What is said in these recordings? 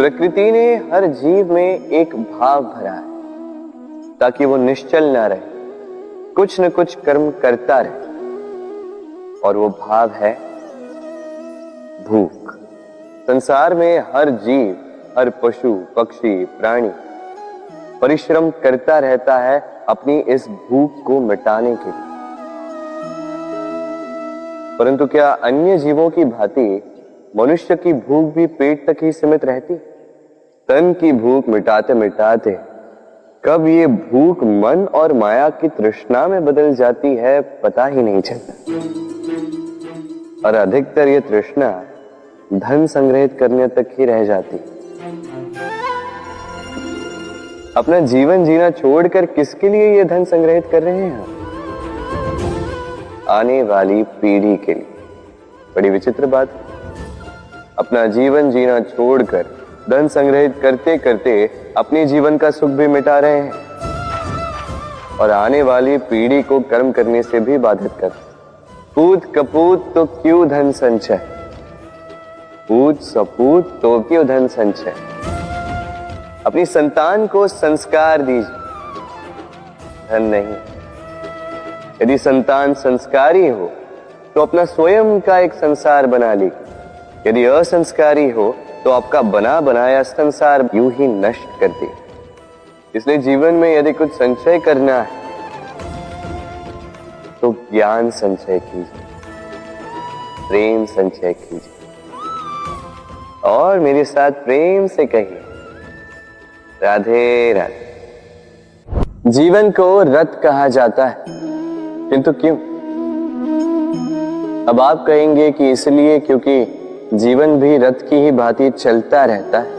प्रकृति ने हर जीव में एक भाव भरा है ताकि वो निश्चल ना रहे, कुछ न कुछ कर्म करता रहे, और वो भाव है भूख। संसार में हर जीव, हर पशु पक्षी प्राणी परिश्रम करता रहता है अपनी इस भूख को मिटाने के लिए। परंतु क्या अन्य जीवों की भांति मनुष्य की भूख भी पेट तक ही सीमित रहती? तन की भूख मिटाते मिटाते कब ये भूख मन और माया की तृष्णा में बदल जाती है पता ही नहीं चलता। और अधिकतर ये तृष्णा धन संग्रहित करने तक ही रह जाती। अपना जीवन जीना छोड़कर किसके लिए ये धन संग्रहित कर रहे हैं? आने वाली पीढ़ी के लिए। बड़ी विचित्र बात। अपना जीवन जीना छोड़कर धन संग्रहित करते करते अपने जीवन का सुख भी मिटा रहे हैं और आने वाली पीढ़ी को कर्म करने से भी बाधित कर। पूत कपूत तो क्यों धन संचय, पूत सपूत तो क्यों धन संचय। अपनी संतान को संस्कार दीजिए, धन नहीं। यदि संतान संस्कारी हो तो अपना स्वयं का एक संसार बना लीजिए। यदि असंस्कारी हो तो आपका बना बनाया संसार यूं ही नष्ट कर दे। इसलिए जीवन में यदि कुछ संचय करना है तो ज्ञान संचय कीजिए, प्रेम संचय कीजिए और मेरे साथ प्रेम से कहिए राधे राधे। जीवन को रथ कहा जाता है, किंतु क्यों? अब आप कहेंगे कि इसलिए क्योंकि जीवन भी रथ की ही भांति चलता रहता है।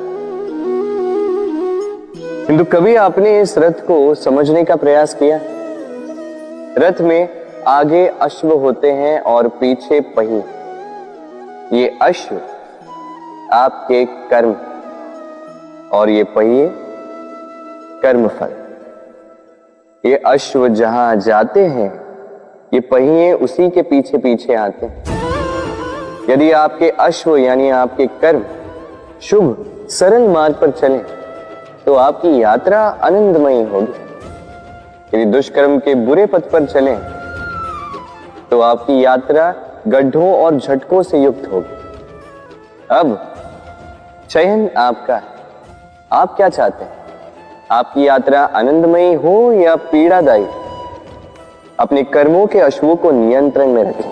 किंतु कभी आपने इस रथ को समझने का प्रयास किया? रथ में आगे अश्व होते हैं और पीछे पहिए। ये अश्व आपके कर्म और ये पहिए कर्मफल। ये अश्व जहां जाते हैं ये पहिए उसी के पीछे पीछे आते हैं। यदि आपके अश्व यानी आपके कर्म शुभ सरल मार्ग पर चलें तो आपकी यात्रा आनंदमयी होगी। यदि दुष्कर्म के बुरे पथ पर चलें तो आपकी यात्रा गड्ढों और झटकों से युक्त होगी। अब चयन आपका है, आप क्या चाहते हैं? आपकी यात्रा आनंदमयी हो या पीड़ादायी? अपने कर्मों के अश्वों को नियंत्रण में रखें।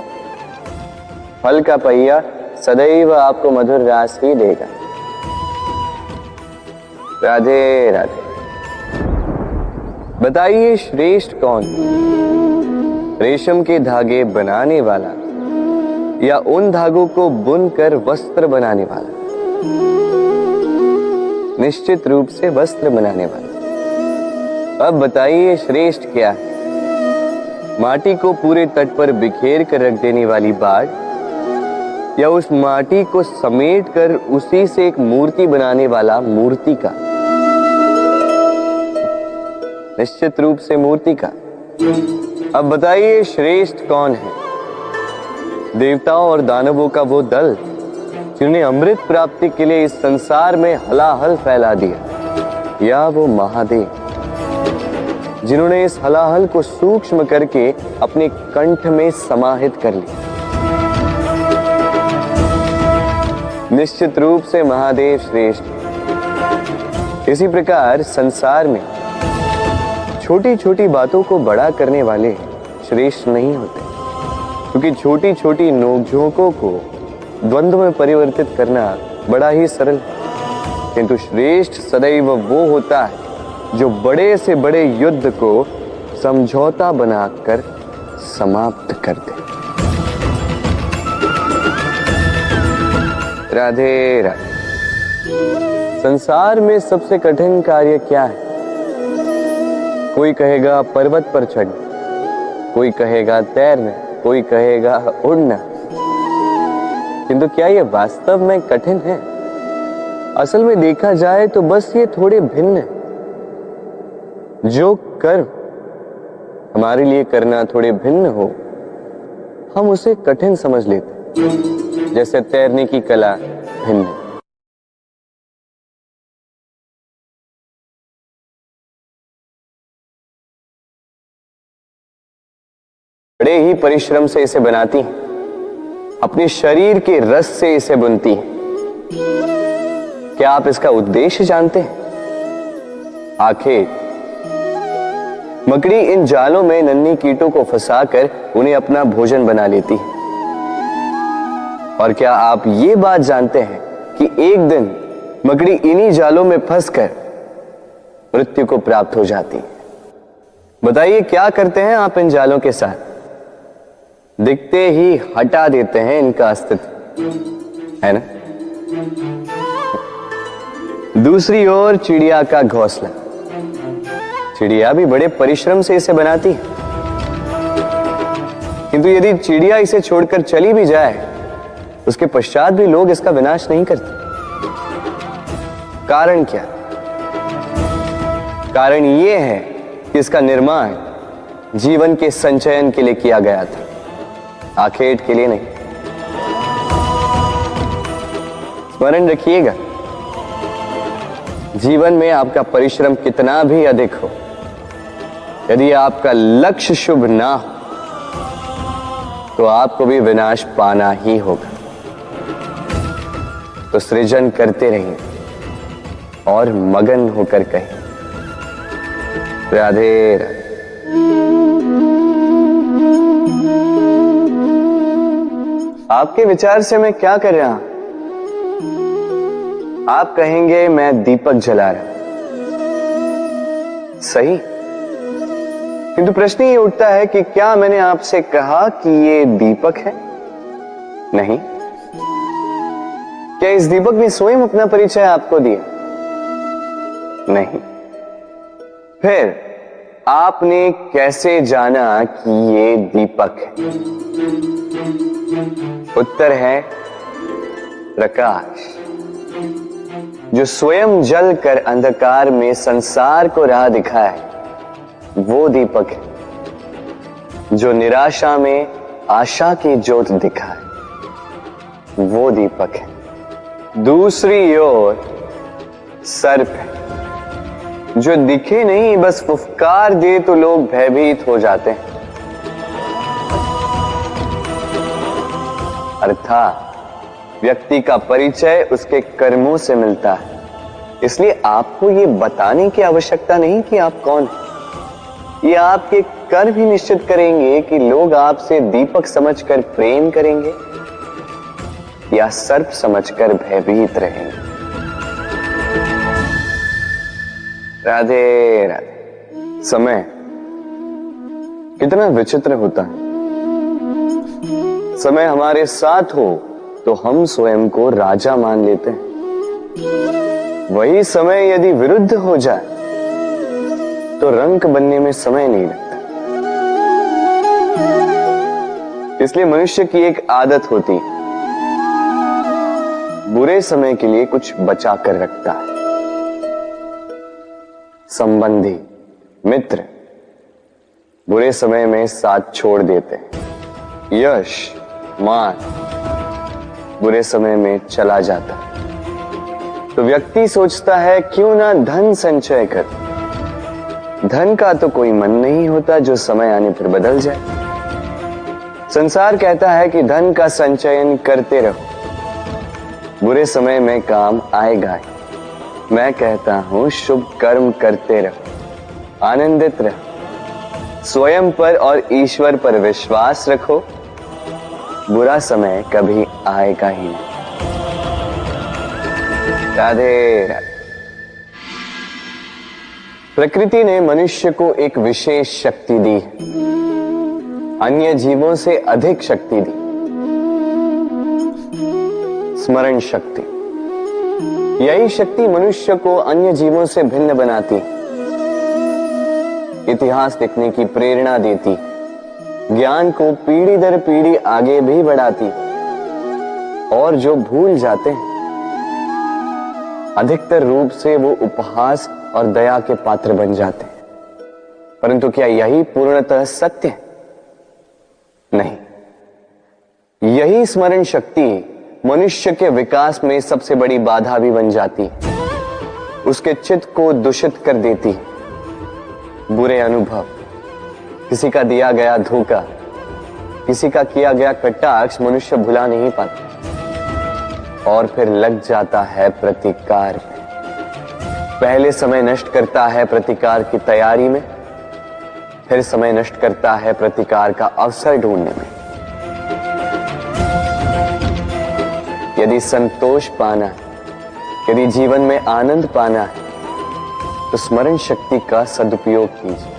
फल का पहिया सदैव आपको मधुर रास ही देगा। राधे राधे। बताइए श्रेष्ठ कौन? रेशम के धागे बनाने वाला या उन धागों को बुनकर वस्त्र बनाने वाला? निश्चित रूप से वस्त्र बनाने वाला। अब बताइए श्रेष्ठ क्या है? माटी को पूरे तट पर बिखेर कर रख देने वाली बाढ़ या उस माटी को समेट कर उसी से एक मूर्ति बनाने वाला मूर्ति का? निश्चित रूप से मूर्ति का। अब बताइए श्रेष्ठ कौन है? देवताओं और दानवों का वो दल जिन्हें अमृत प्राप्ति के लिए इस संसार में हलाहल फैला दिया, या वो महादेव जिन्होंने इस हलाहल को सूक्ष्म करके अपने कंठ में समाहित कर लिया? निश्चित रूप से महादेव श्रेष्ठ। इसी प्रकार संसार में छोटी छोटी बातों को बड़ा करने वाले श्रेष्ठ नहीं होते, क्योंकि छोटी छोटी नोकझोंकों को द्वंद्व में परिवर्तित करना बड़ा ही सरल है। किंतु श्रेष्ठ सदैव वो होता है जो बड़े से बड़े युद्ध को समझौता बनाकर समाप्त कर दे। राधे राधे। संसार में सबसे कठिन कार्य क्या है? कोई कहेगा पर्वत पर चढ़ना, कोई कहेगा तैरना, कोई कहेगा उड़ना। किंतु क्या ये वास्तव में कठिन है? असल में देखा जाए तो बस ये थोड़े भिन्न है। जो कर्म हमारे लिए करना थोड़े भिन्न हो हम उसे कठिन समझ लेते, जैसे तैरने की कला भिन्न है। बड़े ही परिश्रम से इसे बनाती हैं, अपने शरीर के रस से इसे बुनती हैं। क्या आप इसका उद्देश्य जानते हैं? आखिर मकड़ी इन जालों में नन्ही कीटों को फंसाकर उन्हें अपना भोजन बना लेती है। और क्या आप ये बात जानते हैं कि एक दिन मकड़ी इन्हीं जालों में फंसकर मृत्यु को प्राप्त हो जाती है? बताइए क्या करते हैं आप इन जालों के साथ? दिखते ही हटा देते हैं इनका अस्तित्व, है ना? दूसरी ओर चिड़िया का घोंसला। चिड़िया भी बड़े परिश्रम से इसे बनाती है, किंतु यदि चिड़िया इसे छोड़कर चली भी जाए, उसके पश्चात भी लोग इसका विनाश नहीं करते। कारण क्या? कारण यह है कि इसका निर्माण जीवन के संचयन के लिए किया गया था, आखेट के लिए नहीं। स्मरण रखिएगा, जीवन में आपका परिश्रम कितना भी अधिक हो, यदि आपका लक्ष्य शुभ ना हो तो आपको भी विनाश पाना ही होगा। तो सृजन करते रहिए और मगन होकर कहिए राधे राधे। आपके विचार से मैं क्या कर रहा हूं? आप कहेंगे मैं दीपक जला रहा हूं। सही, किंतु प्रश्न ये उठता है कि क्या मैंने आपसे कहा कि ये दीपक है? नहीं। क्या इस दीपक ने स्वयं अपना परिचय आपको दिया? नहीं। फिर आपने कैसे जाना कि ये दीपक है? उत्तर है प्रकाश, जो स्वयं जल कर अंधकार में संसार को राह दिखाए, वो दीपक है। जो निराशा में आशा की ज्योत दिखाए, वो दीपक है। दूसरी ओर सर्प है, जो दिखे नहीं, बस फुफकार दे तो लोग भयभीत हो जाते हैं। अर्थात व्यक्ति का परिचय उसके कर्मों से मिलता है, इसलिए आपको ये बताने की आवश्यकता नहीं कि आप कौन हैं। ये आपके कर्म ही निश्चित करेंगे कि लोग आपसे दीपक समझकर प्रेम करेंगे या सर्प समझकर भयभीत रहेंगे। राधे राधे। समय कितना विचित्र होता है। समय हमारे साथ हो तो हम स्वयं को राजा मान लेते हैं। वही समय यदि विरुद्ध हो जाए तो रंक बनने में समय नहीं लगता। इसलिए मनुष्य की एक आदत होती है, बुरे समय के लिए कुछ बचा कर रखता है। संबंधी, मित्र बुरे समय में साथ छोड़ देते हैं। यश, मान बुरे समय में चला जाता है। तो व्यक्ति सोचता है क्यों ना धन संचय कर। धन का तो कोई मन नहीं होता जो समय आने पर बदल जाए। संसार कहता है कि धन का संचयन करते रहो, बुरे समय में काम आएगा ही। मैं कहता हूं शुभ कर्म करते रहो, आनंदित रहो, स्वयं पर और ईश्वर पर विश्वास रखो, बुरा समय कभी आएगा ही नहीं। राधे राधे। प्रकृति ने मनुष्य को एक विशेष शक्ति दी है, अन्य जीवों से अधिक शक्ति दी, स्मरण शक्ति। यही शक्ति मनुष्य को अन्य जीवों से भिन्न बनाती, इतिहास लिखने की प्रेरणा देती, ज्ञान को पीढ़ी दर पीढ़ी आगे भी बढ़ाती। और जो भूल जाते हैं, अधिकतर रूप से वो उपहास और दया के पात्र बन जाते हैं। परंतु क्या यही पूर्णतः सत्य है? नहीं। यही स्मरण शक्ति मनुष्य के विकास में सबसे बड़ी बाधा भी बन जाती है, उसके चित्त को दूषित कर देती है। बुरे अनुभव, किसी का दिया गया धोखा, किसी का किया गया कटाक्ष मनुष्य भुला नहीं पाता और फिर लग जाता है प्रतिकार में। पहले समय नष्ट करता है प्रतिकार की तैयारी में, फिर समय नष्ट करता है प्रतिकार का अवसर ढूंढने में। यदि संतोष पाना है, यदि जीवन में आनंद पाना है, तो स्मरण शक्ति का सदुपयोग कीजिए।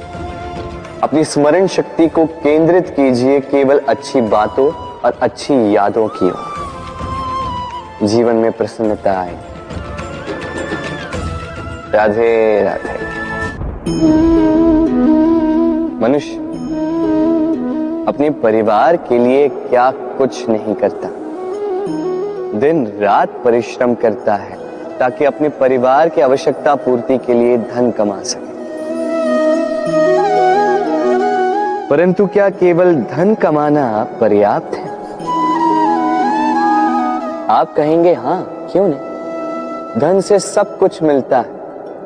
अपनी स्मरण शक्ति को केंद्रित कीजिए केवल अच्छी बातों और अच्छी यादों की ओर। जीवन में प्रसन्नता आए। राधे राधे। मनुष्य अपने परिवार के लिए क्या कुछ नहीं करता, दिन रात परिश्रम करता है ताकि अपने परिवार की आवश्यकता पूर्ति के लिए धन कमा सके। परंतु क्या केवल धन कमाना पर्याप्त है? आप कहेंगे हाँ, क्यों नहीं। धन से सब कुछ मिलता है,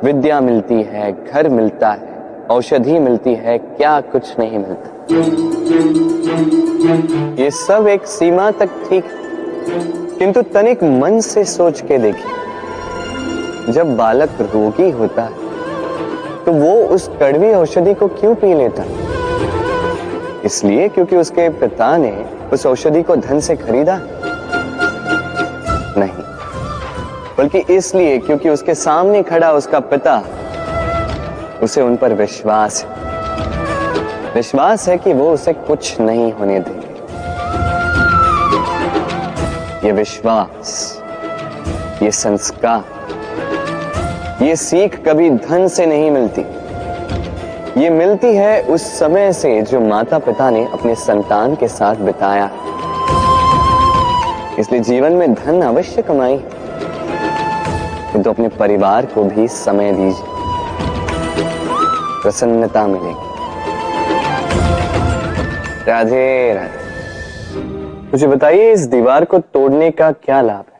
विद्या मिलती है, घर मिलता है, औषधि मिलती है, क्या कुछ नहीं मिलता। ये सब एक सीमा तक ठीक, किंतु तनिक मन से सोच के देखिए, जब बालक रोगी होता है तो वो उस कड़वी औषधि को क्यों पी लेता? इसलिए क्योंकि उसके पिता ने उस औषधि को धन से खरीदा? नहीं, बल्कि इसलिए क्योंकि उसके सामने खड़ा उसका पिता, उसे उन पर विश्वास है। विश्वास है कि वो उसे कुछ नहीं होने देंगे। ये विश्वास, ये संस्कार, ये सीख कभी धन से नहीं मिलती। ये मिलती है उस समय से जो माता पिता ने अपने संतान के साथ बिताया। इसलिए जीवन में धन अवश्य कमाई, किंतु अपने परिवार को भी समय दीजिए, प्रसन्नता मिलेगी। राधे राधे। मुझे बताइए, इस दीवार को तोड़ने का क्या लाभ है?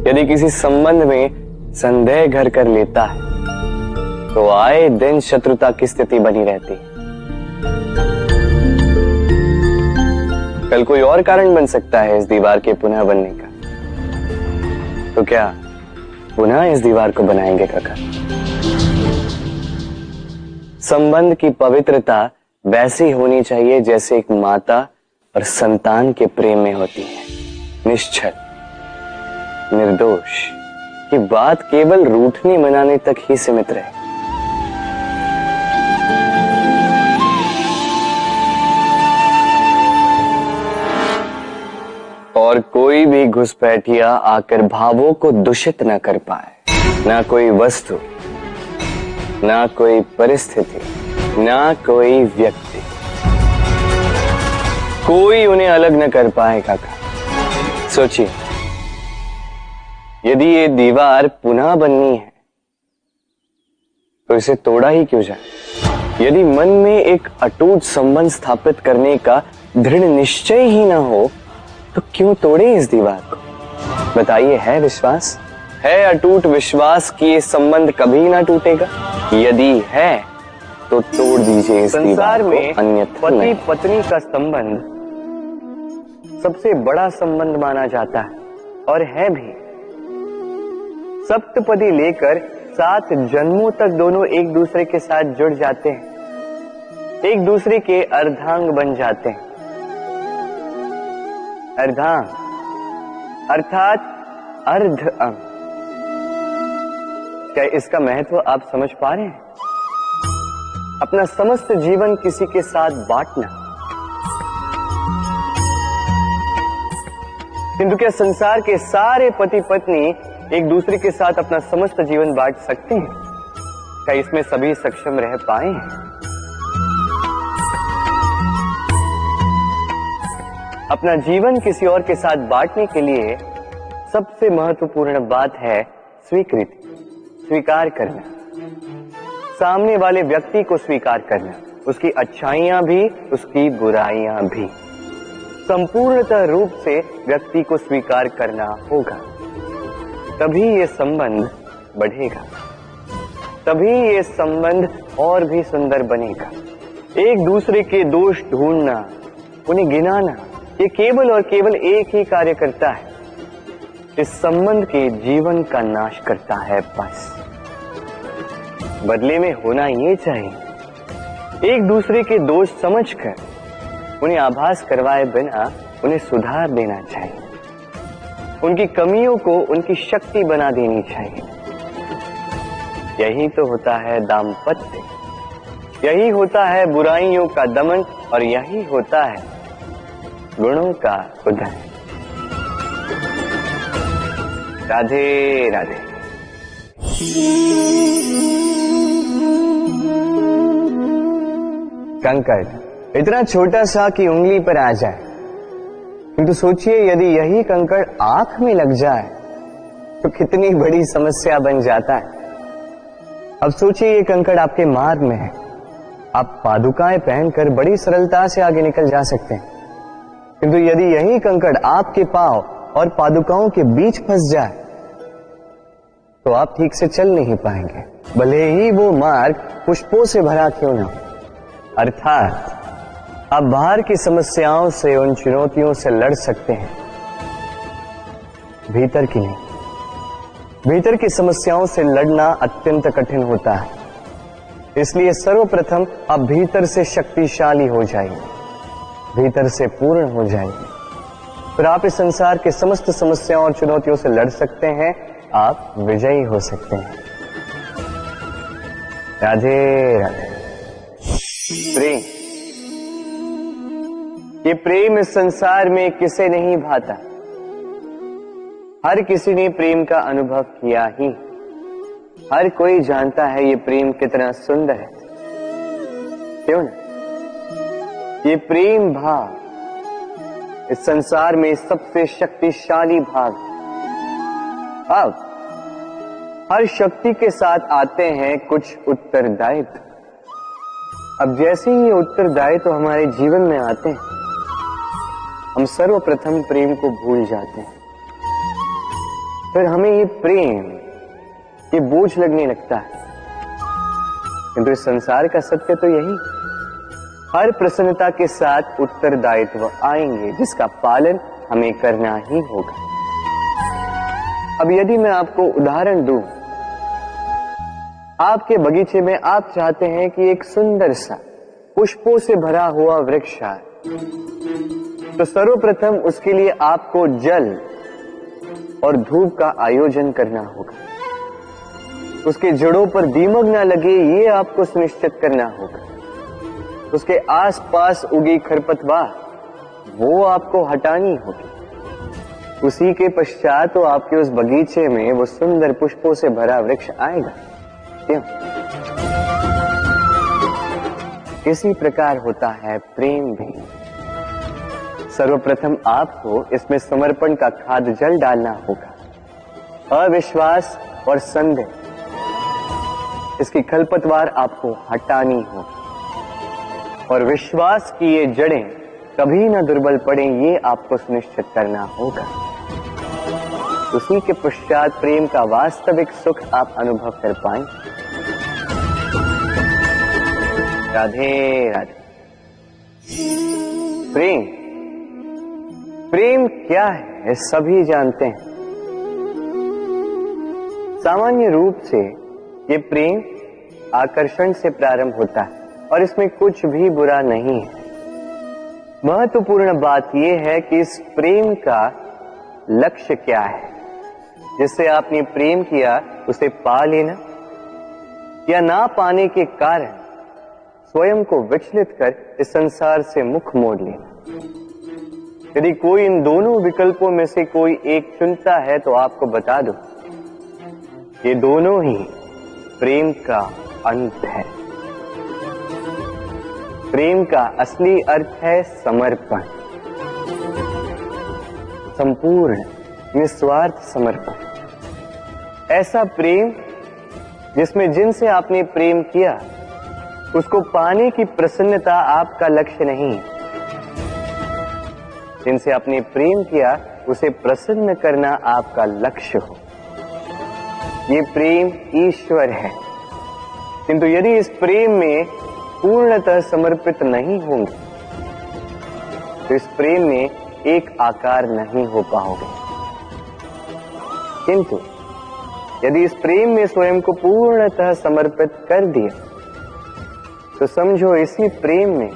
यदि किसी संबंध में संदेह घर कर लेता है तो आए दिन शत्रुता की स्थिति बनी रहती है। कल कोई और कारण बन सकता है इस दीवार के पुनः बनने का। तो क्या पुनः इस दीवार को बनाएंगे काका? संबंध की पवित्रता वैसी होनी चाहिए जैसे एक माता और संतान के प्रेम में होती है, निश्चल, निर्दोष, कि बात केवल रूठने मनाने तक ही सीमित रहे। और कोई भी घुसपैठिया आकर भावों को दूषित न कर पाए। ना कोई वस्तु, ना कोई परिस्थिति, ना कोई व्यक्ति, कोई उन्हें अलग न कर पाए काका। सोचिए, यदि ये दीवार पुनः बननी है तो इसे तोड़ा ही क्यों जाए? यदि मन में एक अटूट संबंध स्थापित करने का दृढ़ निश्चय ही ना हो तो क्यों तोड़े इस दीवार को? बताइए, है विश्वास, है अटूट विश्वास कि ये संबंध कभी ना टूटेगा? यदि है तो तोड़ दीजिए इस दीवार को, अन्यथा पति पत्नी का संबंध सबसे बड़ा संबंध माना जाता है और है भी। सप्तपदी लेकर 7 जन्मों तक दोनों एक दूसरे के साथ जुड़ जाते हैं, एक दूसरे के अर्धांग बन जाते हैं। अर्धांग अर्थात अर्ध अंग। क्या इसका महत्व आप समझ पा रहे हैं? अपना समस्त जीवन किसी के साथ बांटना। किंतु क्या संसार के सारे पति पत्नी एक दूसरे के साथ अपना समस्त जीवन बांट सकते हैं? क्या इसमें सभी सक्षम रह पाए हैं? अपना जीवन किसी और के साथ बांटने के लिए सबसे महत्वपूर्ण बात है स्वीकृति, स्वीकार करना। सामने वाले व्यक्ति को स्वीकार करना, उसकी अच्छाइयां भी, उसकी बुराइयां भी। संपूर्णतः रूप से व्यक्ति को स्वीकार करना होगा, तभी ये संबंध बढ़ेगा, तभी ये संबंध और भी सुंदर बनेगा। एक दूसरे के दोष ढूंढना, उन्हें गिनाना, ये केवल और केवल एक ही कार्य करता है, इस संबंध के जीवन का नाश करता है। बस बदले में होना ये चाहिए, एक दूसरे के दोष समझकर उन्हें आभास करवाए बिना उन्हें सुधार देना चाहिए, उनकी कमियों को उनकी शक्ति बना देनी चाहिए। यही तो होता है दाम्पत्य, यही होता है बुराइयों का दमन, और यही होता है गुणों का उदय। राधे राधे। कंकड़ इतना छोटा सा कि उंगली पर आ जाए, किंतु सोचिए यदि यही कंकड़ आंख में लग जाए तो कितनी बड़ी समस्या बन जाता है। अब सोचिए ये कंकड़ आपके मार्ग में है, आप पादुकाएं पहनकर बड़ी सरलता से आगे निकल जा सकते हैं, किंतु यदि यही कंकड़ आपके पांव और पादुकाओं के बीच फंस जाए तो आप ठीक से चल नहीं पाएंगे, भले ही वो मार्ग पुष्पों से भरा क्यों न हो। अर्थात आप बाहर की समस्याओं से, उन चुनौतियों से लड़ सकते हैं, भीतर की नहीं। भीतर की समस्याओं से लड़ना अत्यंत कठिन होता है, इसलिए सर्वप्रथम आप भीतर से शक्तिशाली हो जाइए, भीतर से पूर्ण हो जाइए, फिर आप इस संसार के समस्त समस्याओं और चुनौतियों से लड़ सकते हैं, आप विजयी हो सकते हैं। राधे राधे। प्रेम, ये प्रेम इस संसार में किसे नहीं भाता, हर किसी ने प्रेम का अनुभव किया ही, हर कोई जानता है ये प्रेम कितना सुंदर है, क्यों ना? ये प्रेम भाव इस संसार में सबसे शक्तिशाली भाव है। अब हर शक्ति के साथ आते हैं कुछ उत्तरदायित्व। अब जैसे ही ये उत्तरदायित्व हमारे जीवन में आते हैं, हम सर्वप्रथम प्रेम को भूल जाते हैं, फिर हमें ये प्रेम, ये बोझ लगने लगता है। किंतु इस संसार का सत्य तो यही, हर प्रसन्नता के साथ उत्तरदायित्व आएंगे जिसका पालन हमें करना ही होगा। अब यदि मैं आपको उदाहरण दूं, आपके बगीचे में आप चाहते हैं कि एक सुंदर सा पुष्पों से भरा हुआ वृक्ष आए, तो सर्वप्रथम उसके लिए आपको जल और धूप का आयोजन करना होगा, उसके जड़ों पर दीमक ना लगे ये आपको सुनिश्चित करना होगा, उसके आसपास उगी खरपतवार वो आपको हटानी होगी, उसी के पश्चात तो आपके उस बगीचे में वो सुंदर पुष्पों से भरा वृक्ष आएगा। क्यों? इसी प्रकार होता है प्रेम भी। सर्वप्रथम आपको इसमें समर्पण का खाद जल डालना होगा, अविश्वास और संदेह, इसकी खरपतवार आपको हटानी होगी, और विश्वास की ये जड़ें कभी ना दुर्बल पड़े ये आपको सुनिश्चित करना होगा। उसी के पश्चात प्रेम का वास्तविक सुख आप अनुभव कर पाएंगे। राधे राधे। प्रेम, प्रेम क्या है सभी जानते हैं। सामान्य रूप से ये प्रेम आकर्षण से प्रारंभ होता है और इसमें कुछ भी बुरा नहीं है। महत्वपूर्ण बात यह है कि इस प्रेम का लक्ष्य क्या है। जिससे आपने प्रेम किया उसे पा लेना या ना पाने के कारण स्वयं को विचलित कर इस संसार से मुख मोड़ लेना। यदि कोई इन दोनों विकल्पों में से कोई एक चुनता है तो आपको बता दो, ये दोनों ही प्रेम का अंत है। प्रेम का असली अर्थ है समर्पण, संपूर्ण निस्वार्थ समर्पण। ऐसा प्रेम जिसमें जिनसे आपने प्रेम किया उसको पाने की प्रसन्नता आपका लक्ष्य नहीं है। जिनसे आपने प्रेम किया उसे प्रसन्न करना आपका लक्ष्य हो। ये प्रेम ईश्वर है। किंतु यदि इस प्रेम में पूर्णतः समर्पित नहीं होंगे तो इस प्रेम में एक आकार नहीं हो पाओगे। किंतु यदि इस प्रेम में स्वयं को पूर्णतः समर्पित कर दिया तो समझो इसी प्रेम में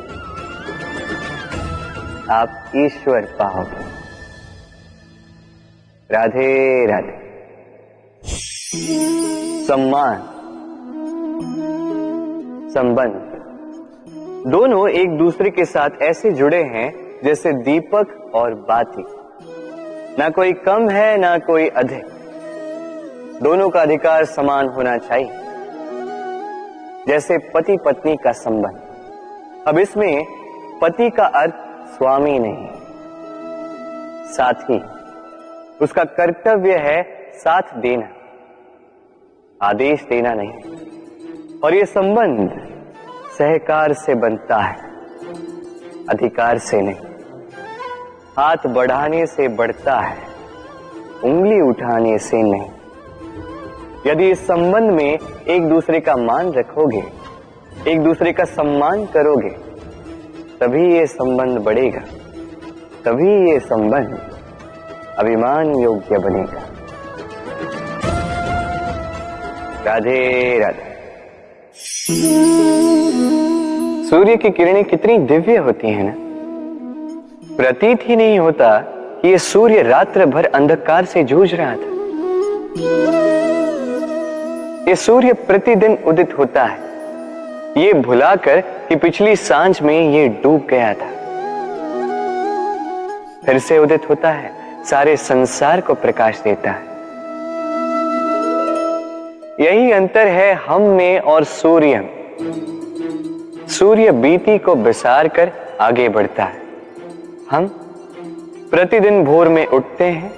आप ईश्वर पाओगे। राधे राधे। सम्मान, संबंध दोनों एक दूसरे के साथ ऐसे जुड़े हैं जैसे दीपक और बाती। ना कोई कम है ना कोई अधिक, दोनों का अधिकार समान होना चाहिए, जैसे पति पत्नी का संबंध। अब इसमें पति का अर्थ स्वामी नहीं, साथी। उसका कर्तव्य है साथ देना, आदेश देना नहीं। और ये संबंध सहकार से बनता है, अधिकार से नहीं। हाथ बढ़ाने से बढ़ता है, उंगली उठाने से नहीं। यदि इस संबंध में एक दूसरे का मान रखोगे, एक दूसरे का सम्मान करोगे, तभी ये संबंध बढ़ेगा, तभी ये संबंध अभिमान योग्य बनेगा। राधे राधे। सूर्य की किरणें कितनी दिव्य होती हैं ना। प्रतीत ही नहीं होता कि ये सूर्य रात्र भर अंधकार से जूझ रहा था। ये सूर्य प्रतिदिन उदित होता है, ये भुलाकर कि पिछली सांझ में ये डूब गया था। फिर से उदित होता है, सारे संसार को प्रकाश देता है। यही अंतर है हम में और सूर्य में। सूर्य बीती को बिसार कर आगे बढ़ता है। हम प्रतिदिन भोर में उठते हैं,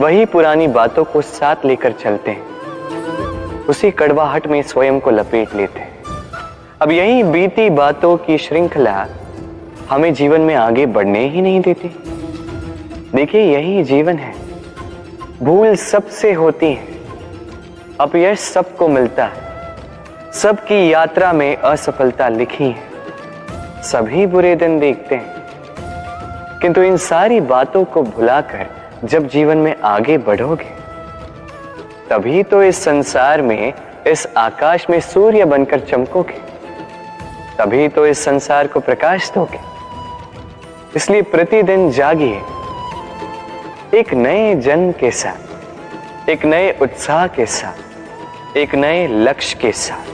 वही पुरानी बातों को साथ लेकर चलते हैं, उसी कड़वाहट में स्वयं को लपेट लेते हैं। अब यही बीती बातों की श्रृंखला हमें जीवन में आगे बढ़ने ही नहीं देती। देखिए, यही जीवन है। भूल सबसे होती है, अपयश सबको मिलता है, सबकी यात्रा में असफलता लिखी है, सभी बुरे दिन देखते हैं। किंतु इन सारी बातों को भुलाकर जब जीवन में आगे बढ़ोगे, तभी तो इस संसार में, इस आकाश में सूर्य बनकर चमकोगे, तभी तो इस संसार को प्रकाश दोगे। इसलिए प्रतिदिन जागिए, एक नए जन्म के साथ, एक नए उत्साह के साथ, एक नए लक्ष्य के साथ।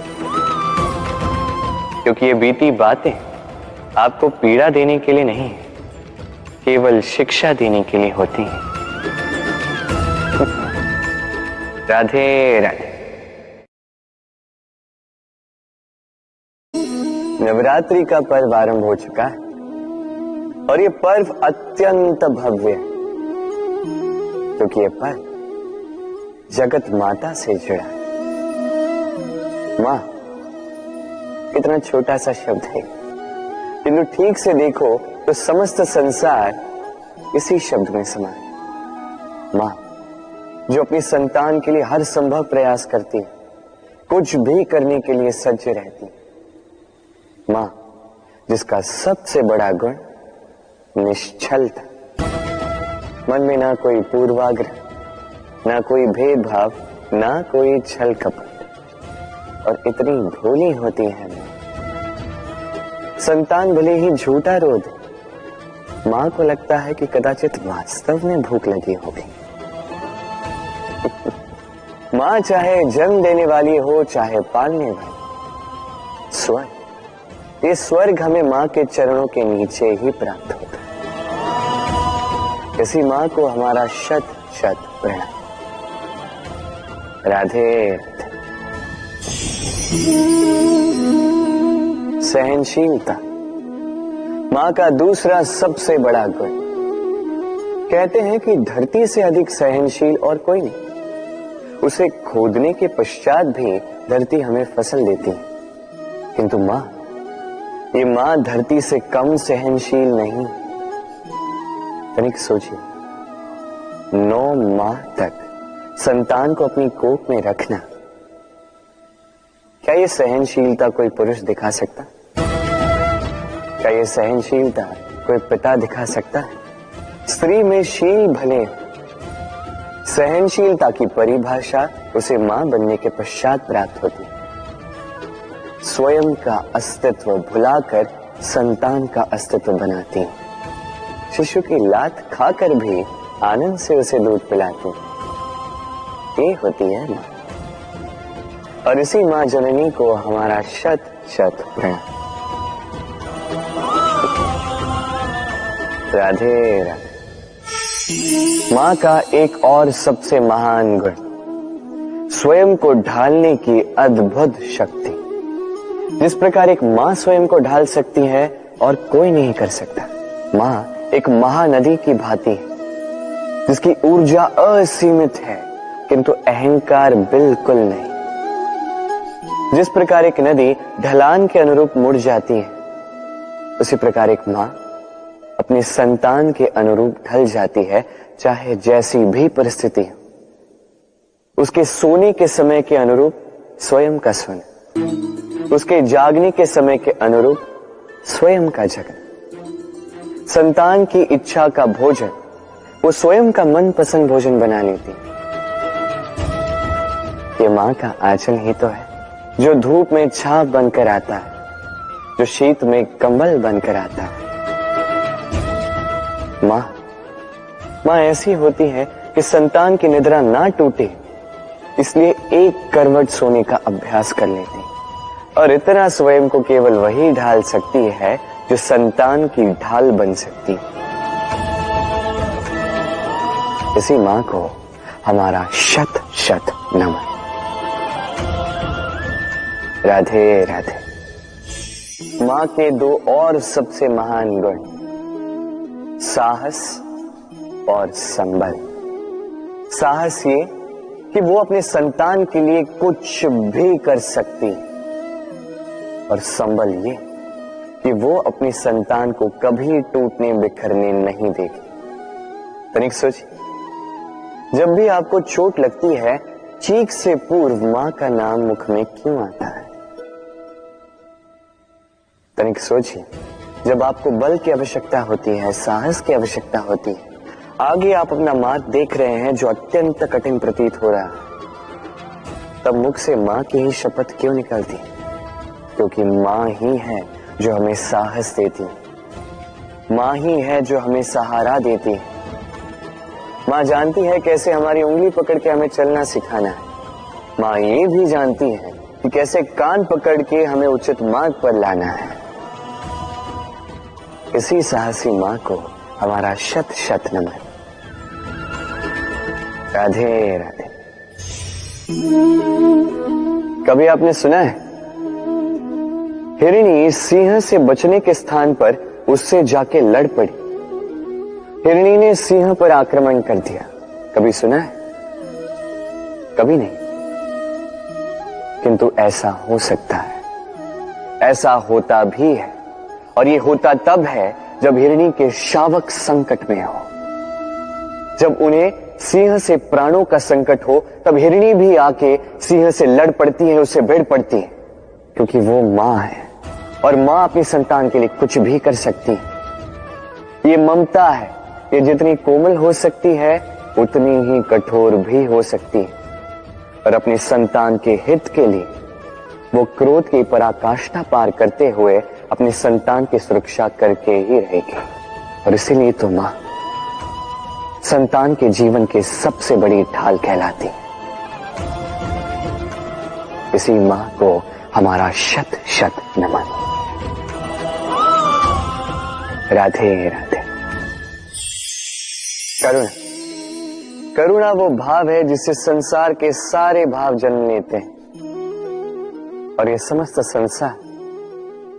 क्योंकि ये बीती बातें आपको पीड़ा देने के लिए नहीं, केवल शिक्षा देने के लिए होती हैं। राधे राधे। नवरात्रि का पर्व आरंभ हो चुका है और ये पर्व अत्यंत भव्य है, क्योंकि ये पर्व जगत माता से जुड़ा है। मां इतना छोटा सा शब्द है, किंतु ठीक से देखो तो समस्त संसार इसी शब्द में समा है। मां जो अपनी संतान के लिए हर संभव प्रयास करती है, कुछ भी करने के लिए सज्ज रहती है। मां जिसका सबसे बड़ा गुण निश्चलता, मन में ना कोई पूर्वाग्रह, ना कोई भेदभाव, ना कोई छल कपट, और इतनी भोली होती है मां। संतान भले ही झूठा रो दे, मां को लगता है कि कदाचित वास्तव में भूख लगी होगी। मां चाहे जन्म देने वाली हो, चाहे पालने वाली, स्वर्ग, ये स्वर्ग हमें मां के चरणों के नीचे ही प्राप्त होता है। इसी मां को हमारा शत शत प्रणाम। राधे। सहनशीलता मां का दूसरा सबसे बड़ा गुण। कहते हैं कि धरती से अधिक सहनशील और कोई नहीं। उसे खोदने के पश्चात भी धरती हमें फसल देती है, किंतु मां, ये मां धरती से कम सहनशील नहीं। तनिक सोचिए, 9 माह तक संतान को अपनी कोख में रखना, क्या ये सहनशीलता कोई पुरुष दिखा सकता? क्या ये सहनशीलता कोई पिता दिखा सकता है? स्त्री में शील भले, सहनशीलता की परिभाषा उसे मां बनने के पश्चात प्राप्त होती है। स्वयं का अस्तित्व भुलाकर संतान का अस्तित्व बनाती है। शिशु की लात खाकर भी आनंद से उसे दूध पिलाती है। ये होती है मां। और इसी मां जननी को हमारा शत शत प्रणाम। राधे राधे। मां का एक और सबसे महान गुण, स्वयं को ढालने की अद्भुत शक्ति। जिस प्रकार एक मां स्वयं को ढाल सकती है और कोई नहीं कर सकता। मां एक महानदी की भांति है जिसकी ऊर्जा असीमित है किंतु अहंकार बिल्कुल नहीं। जिस प्रकार एक नदी ढलान के अनुरूप मुड़ जाती है, उसी प्रकार एक मां अपनी संतान के अनुरूप ढल जाती है, चाहे जैसी भी परिस्थिति हो। उसके सोने के समय के अनुरूप स्वयं का सोना, उसके जागने के समय के अनुरूप स्वयं का जगना। संतान की इच्छा का भोजन वो स्वयं का मनपसंद भोजन बना लेती। ये मां का आंचल ही तो है जो धूप में छाप बनकर आता है, जो शीत में कंबल बनकर आता है। मां ऐसी होती है कि संतान की निद्रा ना टूटे, इसलिए एक करवट सोने का अभ्यास कर लेती और इतना स्वयं को केवल वही ढाल सकती है जो संतान की ढाल बन सकती है। इसी मां को हमारा शत शत नमन। राधे राधे। मां के दो और सबसे महान गुण, साहस और संबल। साहस ये कि वो अपने संतान के लिए कुछ भी कर सकती, और संबल ये कि वो अपनी संतान को कभी टूटने बिखरने नहीं देगी। तनिक सोचिए, जब भी आपको चोट लगती है, चीख से पूर्व मां का नाम मुख में क्यों आता है? तनिक सोचिए, जब आपको बल की आवश्यकता होती है, साहस की आवश्यकता होती है, आगे आप अपना मार्ग देख रहे हैं जो अत्यंत कठिन प्रतीत हो रहा है, तब मुख से मां की ही शपथ क्यों निकलती? क्योंकि मां ही है जो हमें साहस देती है, मां ही है जो हमें सहारा देती है। मां जानती है कैसे हमारी उंगली पकड़ के हमें चलना सिखाना है। मां ये भी जानती है कि कैसे कान पकड़ के हमें उचित मार्ग पर लाना है। इसी साहसी मां को हमारा शत शत नमन। राधे राधे। कभी आपने सुना है हिरणी सिंह से बचने के स्थान पर उससे जाके लड़ पड़ी? हिरणी ने सिंह पर आक्रमण कर दिया। कभी सुना है? कभी नहीं। किंतु ऐसा हो सकता है, ऐसा होता भी है, और ये होता तब है जब हिरणी के शावक संकट में हो। जब उन्हें सिंह से प्राणों का संकट हो, तब हिरणी भी आके सिंह से लड़ पड़ती है, उससे भिड़ पड़ती है, क्योंकि वो मां है और मां अपनी संतान के लिए कुछ भी कर सकती है। ये ममता है, ये जितनी कोमल हो सकती है उतनी ही कठोर भी हो सकती है, और अपनी संतान के हित के लिए वो क्रोध की पराकाष्ठा पार करते हुए अपनी संतान की सुरक्षा करके ही रहेगी। और इसीलिए तो मां संतान के जीवन की सबसे बड़ी ढाल कहलाती है। इसी मां को हमारा शत शत नमन। राधे राधे। करुणा, करुणा वो भाव है जिससे संसार के सारे भाव जन्म लेते हैं, और ये समस्त संसार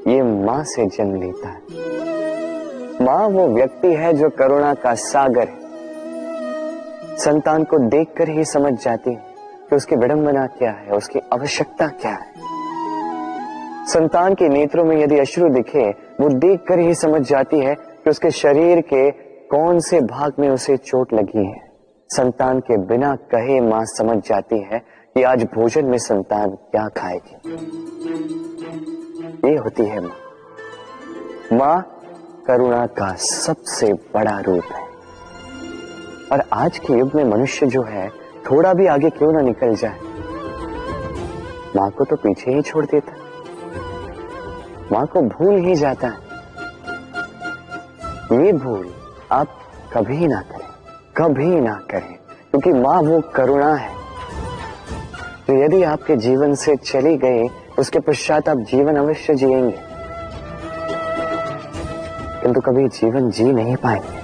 ये मां से जन्म लेता है। मां वो व्यक्ति है जो करुणा का सागर है। संतान को देखकर ही समझ जाती है कि उसकी विडंबना क्या है, उसकी आवश्यकता क्या है। संतान के नेत्रों में यदि अश्रु दिखे, वो देखकर ही समझ जाती है कि उसके शरीर के कौन से भाग में उसे चोट लगी है। संतान के बिना कहे मां समझ जाती है कि आज भोजन में संतान क्या खाएगी। ये होती है मां। मां करुणा का सबसे बड़ा रूप है। और आज के युग में मनुष्य जो है थोड़ा भी आगे क्यों ना निकल जाए, मां को तो पीछे ही छोड़ देता, मां को भूल ही जाता है। ये भूल आप कभी ना करें, कभी ना करें, क्योंकि मां वो करुणा है जो यदि आपके जीवन से चली गई उसके पश्चात आप जीवन अवश्य जिएंगे, किंतु कभी जीवन जी नहीं पाएंगे।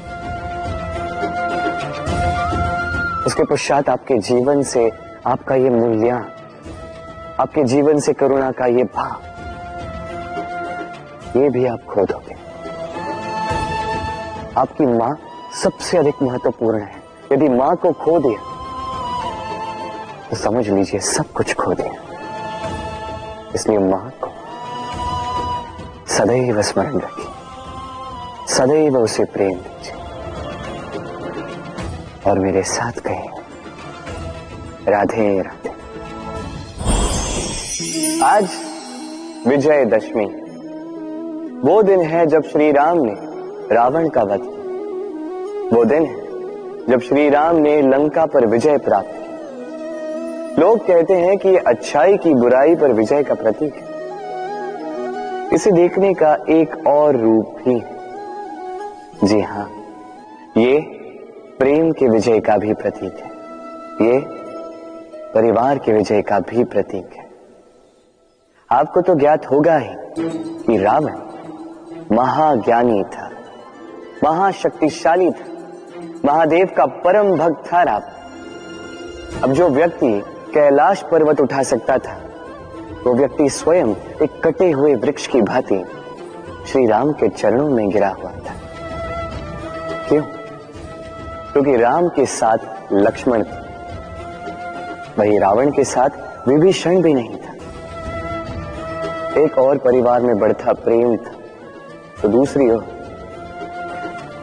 उसके पश्चात आपके जीवन से आपका ये मूल्यांकन, आपके जीवन से करुणा का ये भाव, ये भी आप खो दोगे। आपकी मां सबसे अधिक महत्वपूर्ण है। यदि मां को खो दिया तो समझ लीजिए सब कुछ खो दिया। इसलिए मां को सदैव स्मरण रखिए, सदैव उसे प्रेम दीजिए और मेरे साथ कहें राधे राधे। आज विजयदशमी, वो दिन है जब श्री राम ने रावण का वध किया। वो दिन है जब श्री राम ने लंका पर विजय प्राप्त की। लोग कहते हैं कि ये अच्छाई की बुराई पर विजय का प्रतीक है। इसे देखने का एक और रूप भी है। जी हां, ये प्रेम के विजय का भी प्रतीक है, ये परिवार के विजय का भी प्रतीक है। आपको तो ज्ञात होगा ही कि रावण महाज्ञानी था, महाशक्तिशाली था, महादेव का परम भक्त था रावण। अब जो व्यक्ति कैलाश पर्वत उठा सकता था, वो व्यक्ति स्वयं एक कटे हुए वृक्ष की भांति श्री राम के चरणों में गिरा हुआ था। क्यों? क्योंकि राम के साथ लक्ष्मण था, वही रावण के साथ विभीषण भी नहीं था। एक और परिवार में बढ़ता प्रेम था, तो दूसरी ओर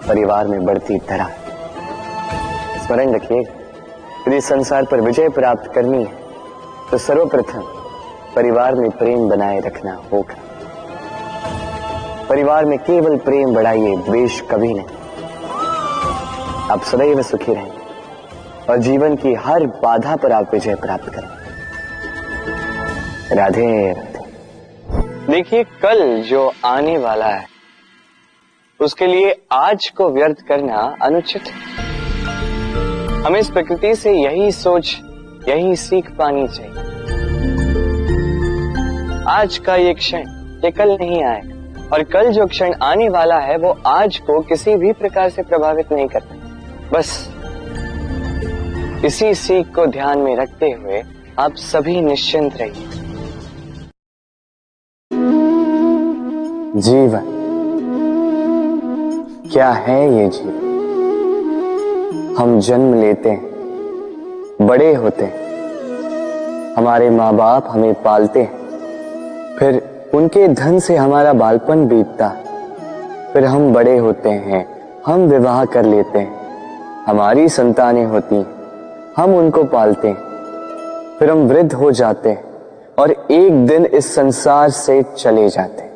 परिवार में बढ़ती दरार। स्मरण रखिए, यदि संसार पर विजय प्राप्त करनी है तो सर्वप्रथम परिवार में प्रेम बनाए रखना होगा। परिवार में केवल प्रेम बढ़ाइए, द्वेष कभी नहीं। आप सदैव सुखी रहेंगे और जीवन की हर बाधा पर आप विजय प्राप्त करें। राधे राधे। देखिए, कल जो आने वाला है उसके लिए आज को व्यर्थ करना अनुचित है। हमें इस प्रकृति से यही सोच, यही सीख पानी चाहिए। आज का ये क्षण ये कल नहीं आएगा, और कल जो क्षण आने वाला है वो आज को किसी भी प्रकार से प्रभावित नहीं करता। बस इसी सीख को ध्यान में रखते हुए आप सभी निश्चिंत रहिए। जीवन क्या है? ये जीवन हम जन्म लेते हैं, बड़े होते हैं, हमारे माँ बाप हमें पालते हैं, फिर उनके धन से हमारा बालपन बीतता, फिर हम बड़े होते हैं, हम विवाह कर लेते हैं, हमारी संतानें होती हैं, हम उनको पालते हैं, फिर हम वृद्ध हो जाते हैं और एक दिन इस संसार से चले जाते हैं।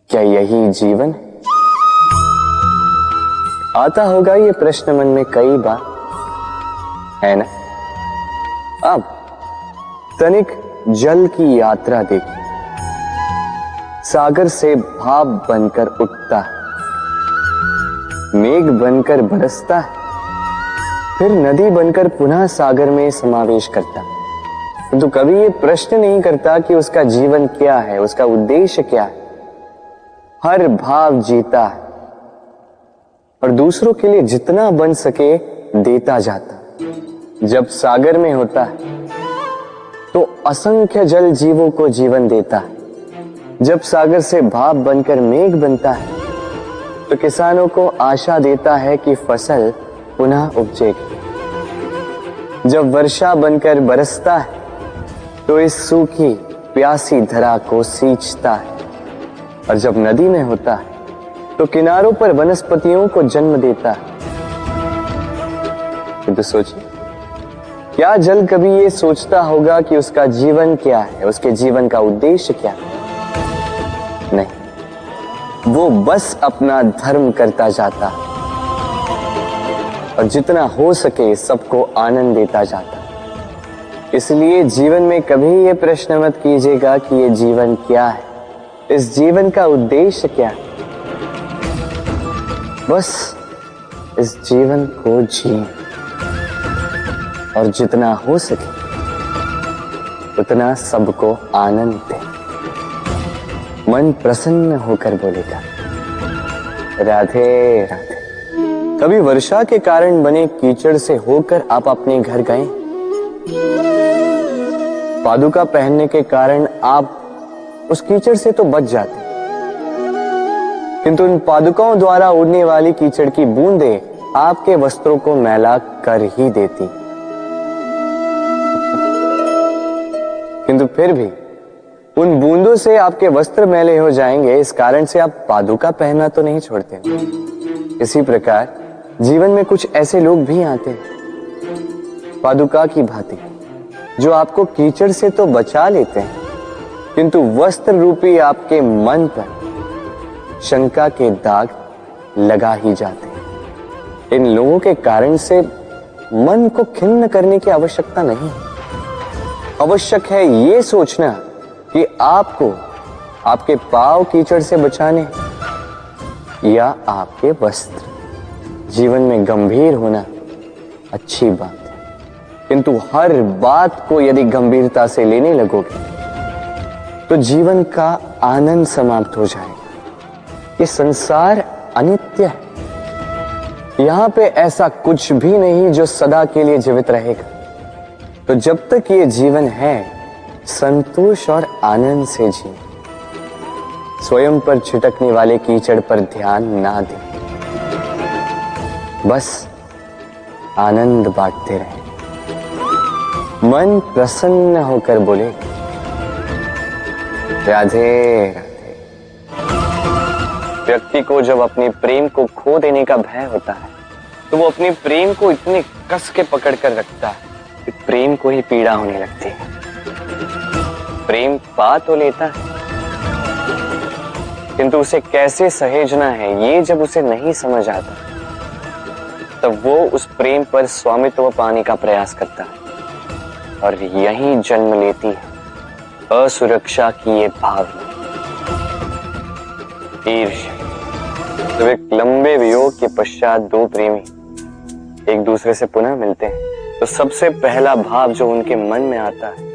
क्या यही जीवन है? आता होगा ये प्रश्न मन में कई बार, है ना? अब तनिक जल की यात्रा देखिए। सागर से भाप बनकर उठता है, मेघ बनकर बरसता है, फिर नदी बनकर पुनः सागर में समावेश करता है। तो कभी ये प्रश्न नहीं करता कि उसका जीवन क्या है, उसका उद्देश्य क्या है। हर भाव जीता है और दूसरों के लिए जितना बन सके देता जाता। जब सागर में होता है तो असंख्य जल जीवों को जीवन देता है। जब सागर से भाप बनकर मेघ बनता है तो किसानों को आशा देता है कि फसल पुनः उपजेगी। जब वर्षा बनकर बरसता है तो इस सूखी प्यासी धरा को सींचता है। और जब नदी में होता है तो किनारों पर वनस्पतियों को जन्म देता है। तो सोचिए, क्या जल कभी ये सोचता होगा कि उसका जीवन क्या है, उसके जीवन का उद्देश्य क्या है? वो बस अपना धर्म करता जाता और जितना हो सके सबको आनंद देता जाता। इसलिए जीवन में कभी ये प्रश्न मत कीजिएगा कि ये जीवन क्या है, इस जीवन का उद्देश्य क्या है। बस इस जीवन को जिए और जितना हो सके उतना सबको आनंद दे। मन प्रसन्न होकर बोलेगा राधे राधे। कभी वर्षा के कारण बने कीचड़ से होकर आप अपने घर गए? पादुका पहनने के कारण आप उस कीचड़ से तो बच जाते, किंतु इन पादुकाओं द्वारा उड़ने वाली कीचड़ की बूंदें आपके वस्त्रों को मैला कर ही देती। किंतु फिर भी उन बूंदों से आपके वस्त्र मैले हो जाएंगे, इस कारण से आप पादुका पहनना तो नहीं छोड़ते। इसी प्रकार जीवन में कुछ ऐसे लोग भी आते हैं पादुका की भांति, जो आपको कीचड़ से तो बचा लेते हैं, किंतु वस्त्र रूपी आपके मन पर शंका के दाग लगा ही जाते हैं। इन लोगों के कारण से मन को खिन्न करने की आवश्यकता नहीं है। आवश्यक है ये सोचना कि आपको आपके पांव कीचड़ से बचाने या आपके वस्त्र। जीवन में गंभीर होना अच्छी बात है, किंतु हर बात को यदि गंभीरता से लेने लगोगे तो जीवन का आनंद समाप्त हो जाएगा। ये संसार अनित्य है, यहां पे ऐसा कुछ भी नहीं जो सदा के लिए जीवित रहेगा। तो जब तक ये जीवन है, संतोष और आनंद से जिए। स्वयं पर छिटकने वाले कीचड़ पर ध्यान ना दें, बस आनंद बांटते रहें। मन प्रसन्न होकर बोले राधे राधे। व्यक्ति को जब अपने प्रेम को खो देने का भय होता है तो वो अपने प्रेम को इतने कस के पकड़ कर रखता है कि प्रेम को ही पीड़ा होने लगती है। प्रेम पा तो लेता है, किंतु उसे कैसे सहेजना है ये जब उसे नहीं समझ आता, तब वो उस प्रेम पर स्वामित्व पाने का प्रयास करता है और यहीं जन्म लेती है असुरक्षा की ये भावना, ईर्ष्या। जब एक लंबे वियोग के पश्चात दो प्रेमी एक दूसरे से पुनः मिलते हैं तो सबसे पहला भाव जो उनके मन में आता है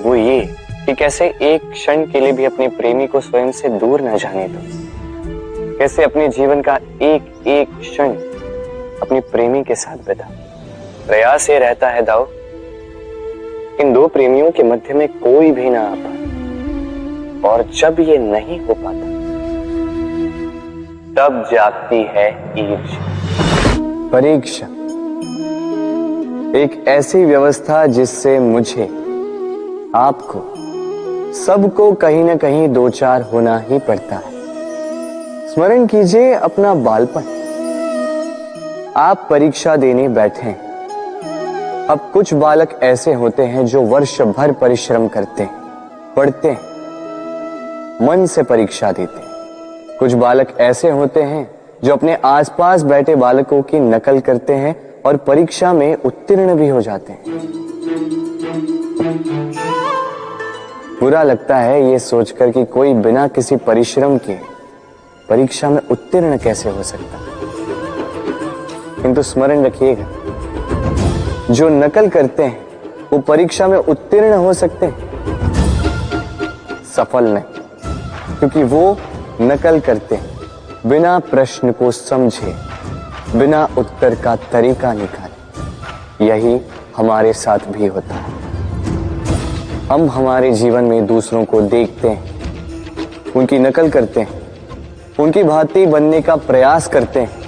वो ये कि कैसे एक क्षण के लिए भी अपने प्रेमी को स्वयं से दूर न जाने दो, कैसे अपने जीवन का एक एक क्षण अपनी प्रेमी के साथ बिता। प्रयास ये रहता है दाऊ, इन दो प्रेमियों के मध्य में कोई भी ना आ पाए, और जब ये नहीं हो पाता तब जागती है ईर्ष्या। परीक्षा एक ऐसी व्यवस्था जिससे मुझे, आपको, सबको कहीं ना कहीं दो चार होना ही पड़ता है। स्मरण कीजिए अपना बालपन। आप परीक्षा देने बैठे। अब कुछ बालक ऐसे होते हैं जो वर्ष भर परिश्रम करते हैं, पढ़ते हैं, मन से परीक्षा देते हैं। कुछ बालक ऐसे होते हैं जो अपने आसपास बैठे बालकों की नकल करते हैं और परीक्षा में उत्तीर्ण भी हो जाते हैं। बुरा लगता है ये सोचकर कि कोई बिना किसी परिश्रम के परीक्षा में उत्तीर्ण कैसे हो सकता है। किंतु स्मरण रखिएगा, जो नकल करते हैं वो परीक्षा में उत्तीर्ण हो सकते हैं, सफल नहीं, क्योंकि वो नकल करते हैं बिना प्रश्न को समझे, बिना उत्तर का तरीका निकाले। यही हमारे साथ भी होता है। हम हमारे जीवन में दूसरों को देखते हैं, उनकी नकल करते हैं, उनकी भांति बनने का प्रयास करते हैं,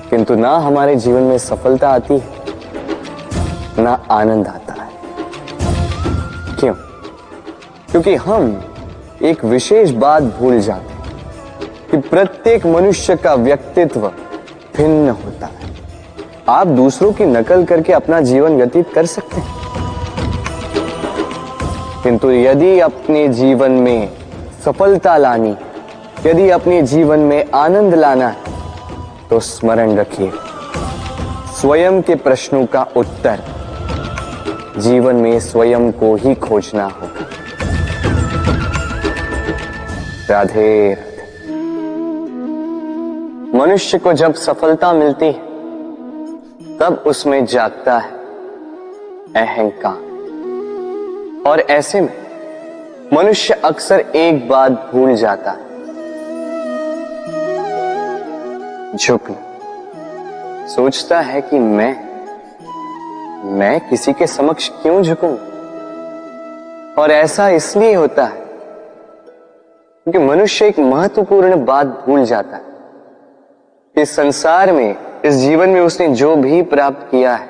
किंतु ना हमारे जीवन में सफलता आती है ना आनंद आता है। क्यों? क्योंकि हम एक विशेष बात भूल जाते हैं कि प्रत्येक मनुष्य का व्यक्तित्व भिन्न होता है। आप दूसरों की नकल करके अपना जीवन व्यतीत कर सकते हैं, किंतु यदि अपने जीवन में सफलता लानी, यदि अपने जीवन में आनंद लाना है, तो स्मरण रखिए, स्वयं के प्रश्नों का उत्तर जीवन में स्वयं को ही खोजना होगा। राधे राधे। मनुष्य को जब सफलता मिलती है, तब उसमें जागता है अहंकार, और ऐसे में मनुष्य अक्सर एक बात भूल जाता है, झुकना। सोचता है कि मैं किसी के समक्ष क्यों झुकूं? और ऐसा इसलिए होता है क्योंकि मनुष्य एक महत्वपूर्ण बात भूल जाता है कि संसार में, इस जीवन में उसने जो भी प्राप्त किया है,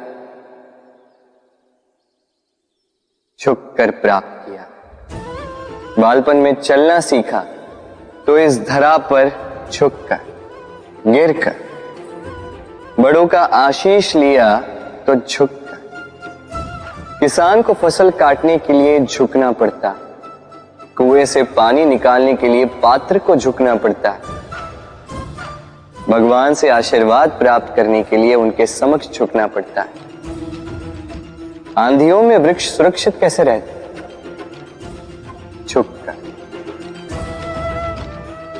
झुककर प्राप्त किया। बालपन में चलना सीखा तो इस धरा पर झुककर, गिरकर। बड़ों का आशीष लिया तो झुककर। किसान को फसल काटने के लिए झुकना पड़ता, कुएं से पानी निकालने के लिए पात्र को झुकना पड़ता है। भगवान से आशीर्वाद प्राप्त करने के लिए उनके समक्ष झुकना पड़ता है। आंधियों में वृक्ष सुरक्षित कैसे रहते? झुककर।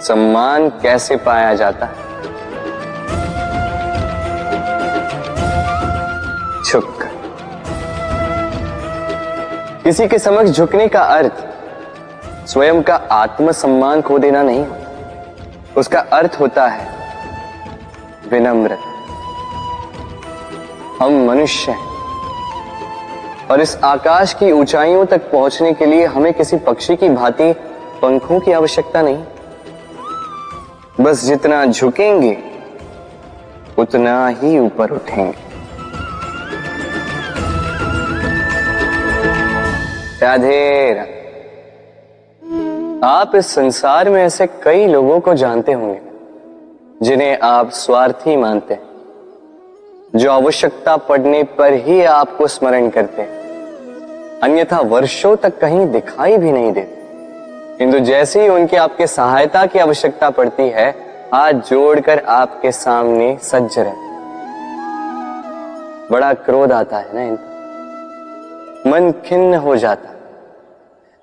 सम्मान कैसे पाया जाता है? झुककर। किसी के समक्ष झुकने का अर्थ स्वयं का आत्मसम्मान खो देना नहीं, उसका अर्थ होता है विनम्र। हम मनुष्य हैं और इस आकाश की ऊंचाइयों तक पहुंचने के लिए हमें किसी पक्षी की भांति पंखों की आवश्यकता नहीं। बस जितना झुकेंगे उतना ही ऊपर उठेंगे। राधे राधे। आप इस संसार में ऐसे कई लोगों को जानते होंगे जिन्हें आप स्वार्थी मानते हैं, जो आवश्यकता पड़ने पर ही आपको स्मरण करते हैं, अन्यथा वर्षों तक कहीं दिखाई भी नहीं देते, किंतु जैसे ही उनकी आपके सहायता की आवश्यकता पड़ती है, हाथ जोड़कर आपके सामने सज्ज रहते। बड़ा क्रोध आता है ना इनको, मन खिन्न हो जाता,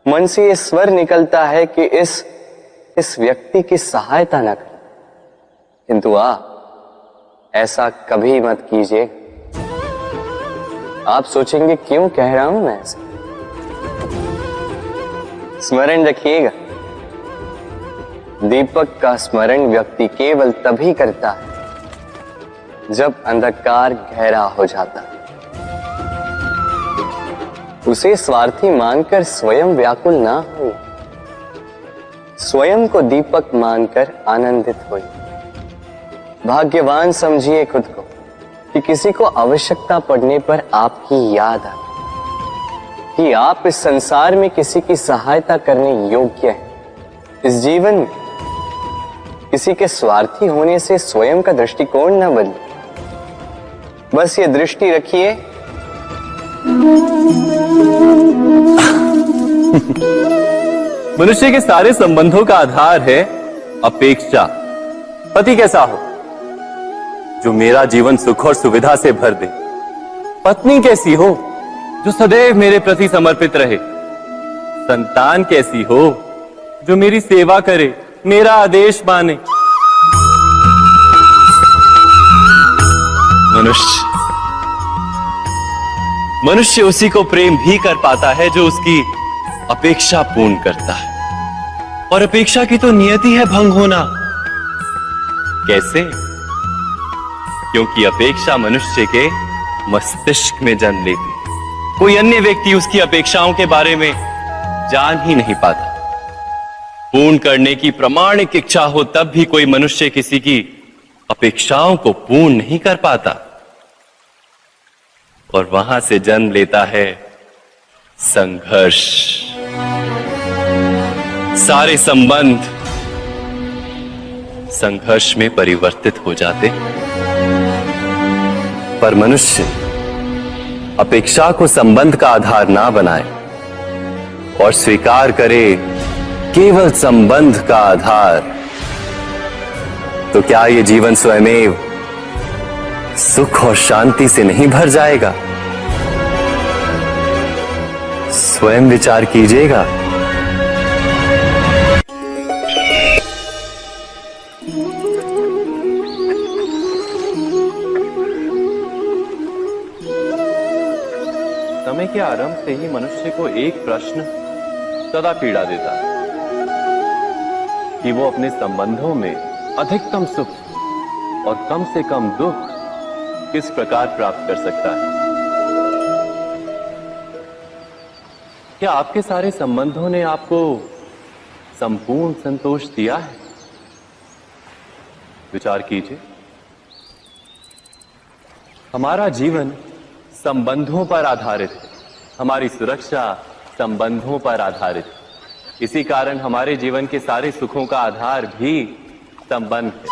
मन से ये स्वर निकलता है कि इस व्यक्ति की सहायता न करें, किंतु ऐसा कभी मत कीजिए। आप सोचेंगे क्यों कह रहा हूं मैं ऐसा? स्मरण रखिएगा, दीपक का स्मरण व्यक्ति केवल तभी करता है जब अंधकार गहरा हो जाता है। उसे स्वार्थी मानकर स्वयं व्याकुल ना होइए, स्वयं को दीपक मानकर आनंदित होइए। भाग्यवान समझिए खुद को कि किसी को आवश्यकता पड़ने पर आपकी याद आए कि आप इस संसार में किसी की सहायता करने योग्य हैं। इस जीवन में किसी के स्वार्थी होने से स्वयं का दृष्टिकोण न बदले। बस ये दृष्टि रखिए, मनुष्य के सारे संबंधों का आधार है अपेक्षा। पति कैसा हो जो मेरा जीवन सुख और सुविधा से भर दे, पत्नी कैसी हो जो सदैव मेरे प्रति समर्पित रहे, संतान कैसी हो जो मेरी सेवा करे, मेरा आदेश माने। मनुष्य उसी को प्रेम भी कर पाता है जो उसकी अपेक्षा पूर्ण करता है, और अपेक्षा की तो नियति है भंग होना। कैसे? क्योंकि अपेक्षा मनुष्य के मस्तिष्क में जन्म लेती है। कोई अन्य व्यक्ति उसकी अपेक्षाओं के बारे में जान ही नहीं पाता। पूर्ण करने की प्रामाणिक इच्छा हो तब भी कोई मनुष्य किसी की अपेक्षाओं को पूर्ण नहीं कर पाता, और वहां से जन्म लेता है संघर्ष। सारे संबंध संघर्ष में परिवर्तित हो जाते। पर मनुष्य अपेक्षा को संबंध का आधार ना बनाए और स्वीकार करे केवल संबंध का आधार, तो क्या ये जीवन स्वयमेव सुख और शांति से नहीं भर जाएगा? स्वयं विचार कीजिएगा। समय के आरंभ से ही मनुष्य को एक प्रश्न सदा पीड़ा देता है कि वो अपने संबंधों में अधिकतम सुख और कम से कम दुख किस प्रकार प्राप्त कर सकता है। क्या आपके सारे संबंधों ने आपको संपूर्ण संतोष दिया है? विचार कीजिए। हमारा जीवन संबंधों पर आधारित है, हमारी सुरक्षा संबंधों पर आधारित है। इसी कारण हमारे जीवन के सारे सुखों का आधार भी संबंध है।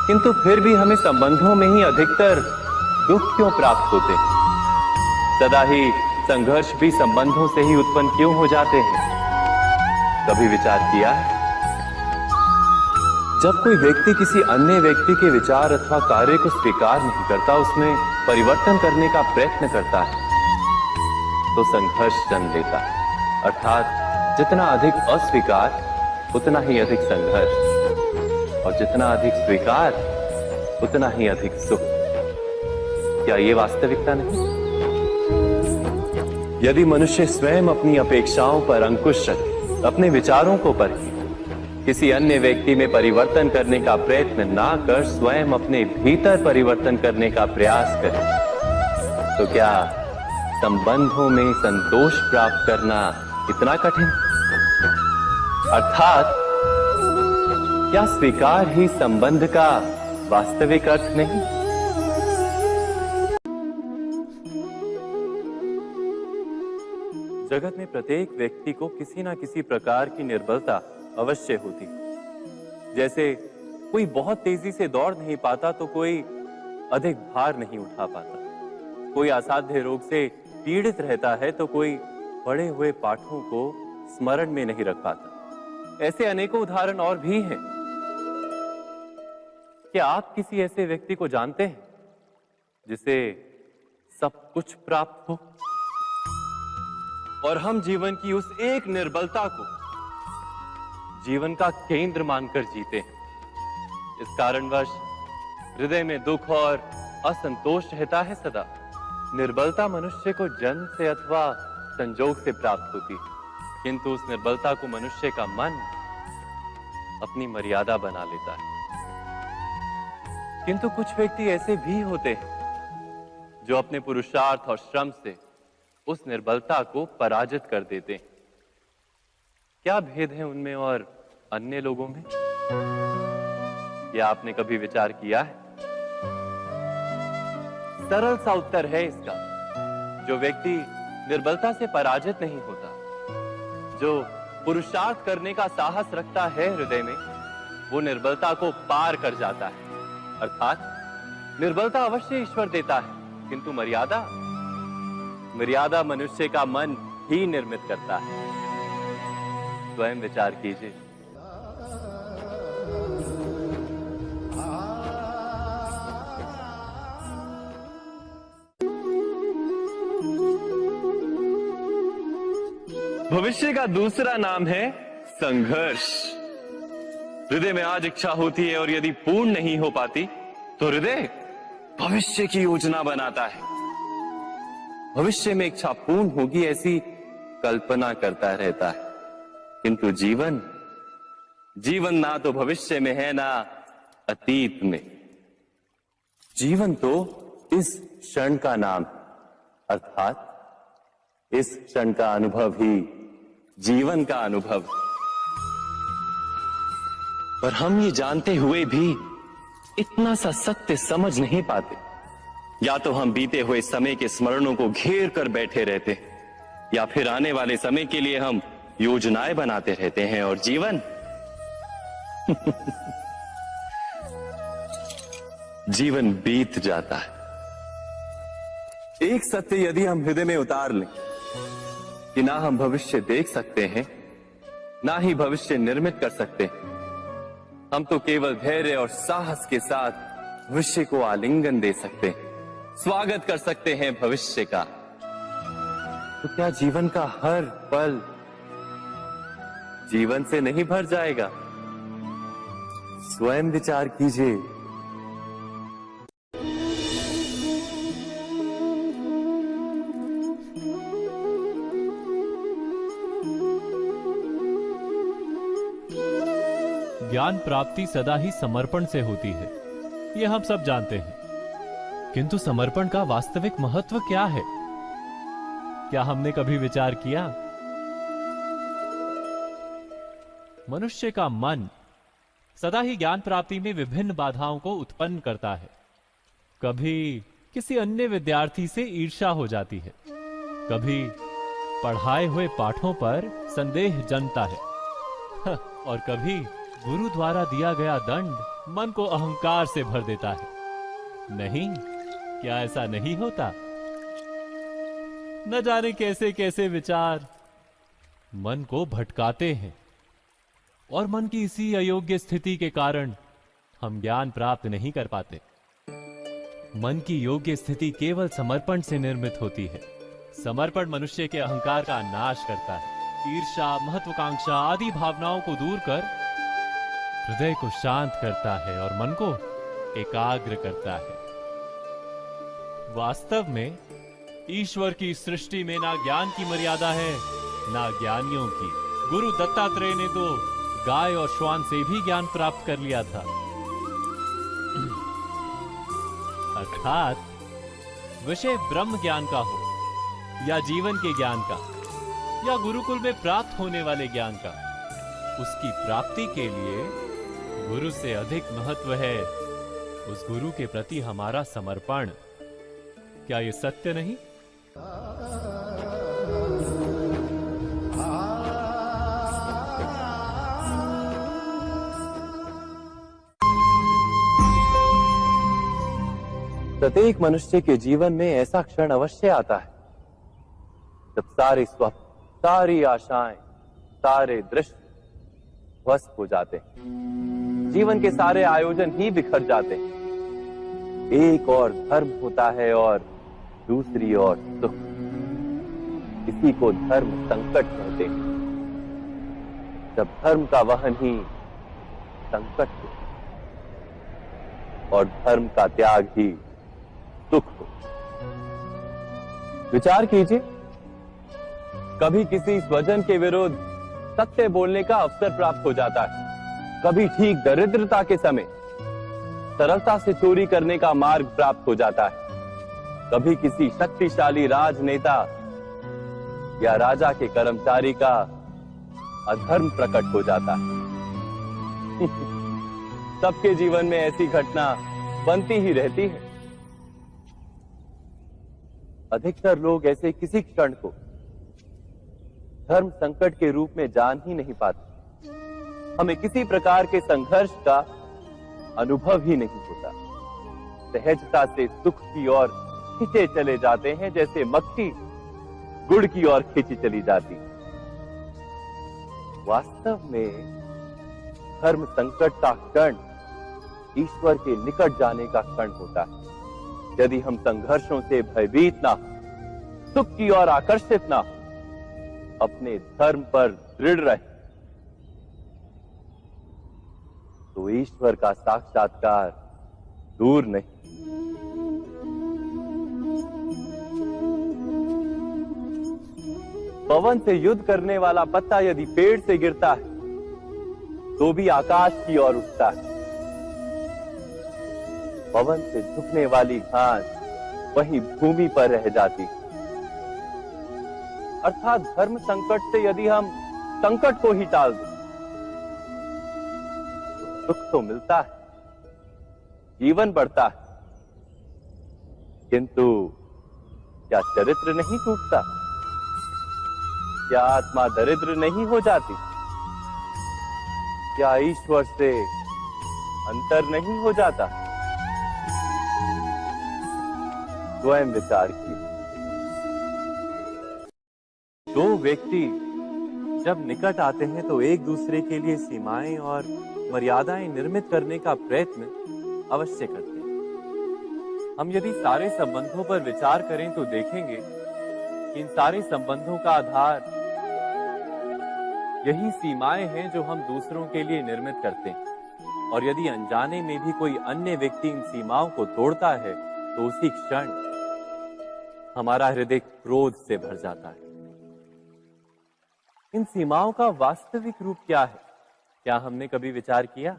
किंतु फिर भी हमें संबंधों में ही अधिकतर दुख क्यों प्राप्त होते हैं? सदा ही संघर्ष भी संबंधों से ही उत्पन्न क्यों हो जाते हैं? कभी विचार किया है? जब कोई व्यक्ति किसी अन्य व्यक्ति के विचार अथवा कार्य को स्वीकार नहीं करता, उसमें परिवर्तन करने का प्रयत्न करता है, तो संघर्ष जन्म लेता है। अर्थात जितना अधिक अस्वीकार उतना ही अधिक संघर्ष, और जितना अधिक स्वीकार उतना ही अधिक सुख। क्या ये वास्तविकता नहीं? यदि मनुष्य स्वयं अपनी अपेक्षाओं पर अंकुश रखे, अपने विचारों को परखे, किसी अन्य व्यक्ति में परिवर्तन करने का प्रयत्न ना कर स्वयं अपने भीतर परिवर्तन करने का प्रयास करे, तो क्या संबंधों में संतोष प्राप्त करना इतना कठिन? अर्थात क्या स्वीकार ही संबंध का वास्तविक अर्थ नहीं? जगत में प्रत्येक व्यक्ति को किसी ना किसी प्रकार की निर्बलता अवश्य होती। जैसे कोई बहुत तेजी से दौड़ नहीं पाता तो कोई अधिक भार नहीं उठा पाता, कोई असाध्य रोग से पीड़ित रहता है तो कोई पढ़े हुए पाठों को स्मरण में नहीं रख पाता। ऐसे अनेकों उदाहरण और भी हैं। क्या आप किसी ऐसे व्यक्ति को जानते हैं जिसे सब कुछ प्राप्त हो और हम जीवन की उस एक निर्बलता को जीवन का केंद्र मानकर जीते हैं? इस कारणवश हृदय में दुख और असंतोष रहता है सदा। निर्बलता मनुष्य को जन्म से अथवा संजोग से प्राप्त होती है, किंतु उस निर्बलता को मनुष्य का मन अपनी मर्यादा बना लेता है। किंतु कुछ व्यक्ति ऐसे भी होते हैं जो अपने पुरुषार्थ और श्रम से उस निर्बलता को पराजित कर देते हैं। क्या भेद है उनमें और अन्य लोगों में? क्या आपने कभी विचार किया है? सरल सा उत्तर है इसका। जो व्यक्ति निर्बलता से पराजित नहीं होता, जो पुरुषार्थ करने का साहस रखता है हृदय में, वो निर्बलता को पार कर जाता है। अर्थात निर्बलता अवश्य ईश्वर देता है, किंतु मर्यादा मनुष्य का मन ही निर्मित करता है। स्वयं विचार कीजिए। भविष्य का दूसरा नाम है संघर्ष। हृदय में आज इच्छा होती है और यदि पूर्ण नहीं हो पाती तो हृदय भविष्य की योजना बनाता है। भविष्य में इच्छा पूर्ण होगी ऐसी कल्पना करता रहता है, किंतु जीवन ना तो भविष्य में है ना अतीत में। जीवन तो इस क्षण का नाम है, अर्थात इस क्षण का अनुभव ही जीवन का अनुभव। पर हम ये जानते हुए भी इतना सा सत्य समझ नहीं पाते। या तो हम बीते हुए समय के स्मरणों को घेर कर बैठे रहते, या फिर आने वाले समय के लिए हम योजनाएं बनाते रहते हैं, और जीवन जीवन बीत जाता है। एक सत्य यदि हम हृदय में उतार लें कि ना हम भविष्य देख सकते हैं ना ही भविष्य निर्मित कर सकते। हम तो केवल धैर्य और साहस के साथ भविष्य को आलिंगन दे सकते, स्वागत कर सकते हैं भविष्य का। तो क्या जीवन का हर पल जीवन से नहीं भर जाएगा? स्वयं विचार कीजिए। ज्ञान प्राप्ति सदा ही समर्पण से होती है, यह हम सब जानते हैं। किंतु समर्पण का वास्तविक महत्व क्या है? क्या हमने कभी विचार किया? मनुष्य का मन सदा ही ज्ञान प्राप्ति में विभिन्न बाधाओं को उत्पन्न करता है। कभी किसी अन्य विद्यार्थी से ईर्ष्या हो जाती है, कभी पढ़ाए हुए पाठों पर संदेह जन्मता है और कभी गुरु द्वारा दिया गया दंड मन को अहंकार से भर देता है। नहीं, क्या ऐसा नहीं होता? न जाने कैसे कैसे विचार मन को भटकाते हैं और मन की इसी अयोग्य स्थिति के कारण हम ज्ञान प्राप्त नहीं कर पाते। मन की योग्य स्थिति केवल समर्पण से निर्मित होती है। समर्पण मनुष्य के अहंकार का नाश करता है। ईर्ष्या, महत्वाकांक्षा आदि भावनाओं को दूर कर हृदय को शांत करता है और मन को एकाग्र करता है। वास्तव में ईश्वर की सृष्टि में ना ज्ञान की मर्यादा है, ना ज्ञानियों की। गुरु दत्तात्रेय ने तो गाय और श्वान से भी ज्ञान प्राप्त कर लिया था। अर्थात विषय ब्रह्म ज्ञान का हो या जीवन के ज्ञान का या गुरुकुल में प्राप्त होने वाले ज्ञान का, उसकी प्राप्ति के लिए गुरु से अधिक महत्व है उस गुरु के प्रति हमारा समर्पण। क्या यह सत्य नहीं? प्रत्येक मनुष्य के जीवन में ऐसा क्षण अवश्य आता है जब सारे स्वप्न, सारी आशाएं, सारे दृश्य ध्वस्त हो जाते हैं। जीवन के सारे आयोजन ही बिखर जाते हैं। एक और धर्म होता है और दूसरी ओर सुख। इसी को धर्म संकट कहते हैं। जब धर्म का वहन ही संकट हो और धर्म का त्याग ही सुख हो। विचार कीजिए, कभी किसी स्वजन के विरुद्ध सत्य बोलने का अवसर प्राप्त हो जाता है, कभी ठीक दरिद्रता के समय सरलता से चोरी करने का मार्ग प्राप्त हो जाता है, कभी किसी शक्तिशाली राजनेता या राजा के कर्मचारी का अधर्म प्रकट हो जाता है। सबके जीवन में ऐसी घटना बनती ही रहती है। अधिकतर लोग ऐसे किसी क्षण को धर्म संकट के रूप में जान ही नहीं पाते। हमें किसी प्रकार के संघर्ष का अनुभव ही नहीं होता। सहजता से सुख की ओर खींचे चले जाते हैं, जैसे मक्खी गुड़ की ओर खींची चली जाती। वास्तव में धर्म संकट का क्षण ईश्वर के निकट जाने का क्षण होता है। यदि हम संघर्षों से भयभीत ना हो, सुख की ओर आकर्षित ना हो, अपने धर्म पर दृढ़ रहे, तो ईश्वर का साक्षात्कार दूर नहीं। पवन से युद्ध करने वाला पत्ता यदि पेड़ से गिरता है तो भी आकाश की ओर उठता है। पवन से झुकने वाली घास वहीं भूमि पर रह जाती है। अर्थात धर्म संकट से यदि हम संकट को ही टाल दें तो सुख तो मिलता है, जीवन बढ़ता है, किंतु क्या चरित्र नहीं टूटता? क्या आत्मा दरिद्र नहीं हो जाती? क्या ईश्वर से अंतर नहीं हो जाता? स्वयं विचार कीजिए। दो व्यक्ति जब निकट आते हैं तो एक दूसरे के लिए सीमाएं और मर्यादाएं निर्मित करने का प्रयत्न अवश्य करते हैं। हम यदि सारे संबंधों पर विचार करें तो देखेंगे कि इन सारे संबंधों का आधार यही सीमाएं हैं जो हम दूसरों के लिए निर्मित करते हैं। और यदि अनजाने में भी कोई अन्य व्यक्ति इन सीमाओं को तोड़ता है तो उसी क्षण हमारा हृदय क्रोध से भर जाता है। इन सीमाओं का वास्तविक रूप क्या है? क्या हमने कभी विचार किया?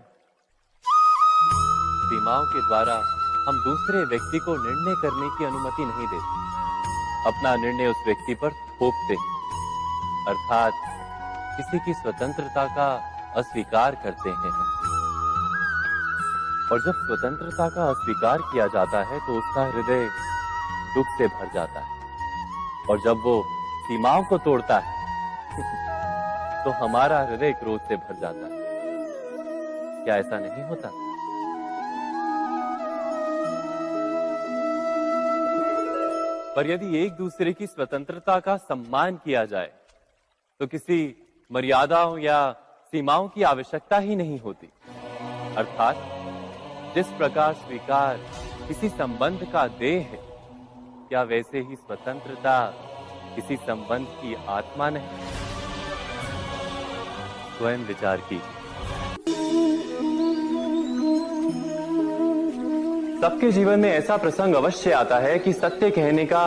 सीमाओं के द्वारा हम दूसरे व्यक्ति को निर्णय करने की अनुमति नहीं देते, अपना निर्णय उस व्यक्ति पर थोपते हैं, अर्थात किसी की स्वतंत्रता का अस्वीकार करते हैं। और जब स्वतंत्रता का अस्वीकार किया जाता है तो उसका हृदय दुख से भर जाता है, और जब वो सीमाओं को तोड़ता है तो हमारा हृदय क्रोध से भर जाता है। क्या ऐसा नहीं होता? पर यदि एक दूसरे की स्वतंत्रता का सम्मान किया जाए तो किसी मर्यादाओं या सीमाओं की आवश्यकता ही नहीं होती। अर्थात जिस प्रकार स्वीकार किसी संबंध का देह है, क्या वैसे ही स्वतंत्रता किसी संबंध की आत्मा नहीं? स्वयं विचार कीजिए। सबके जीवन में ऐसा प्रसंग अवश्य आता है कि सत्य कहने का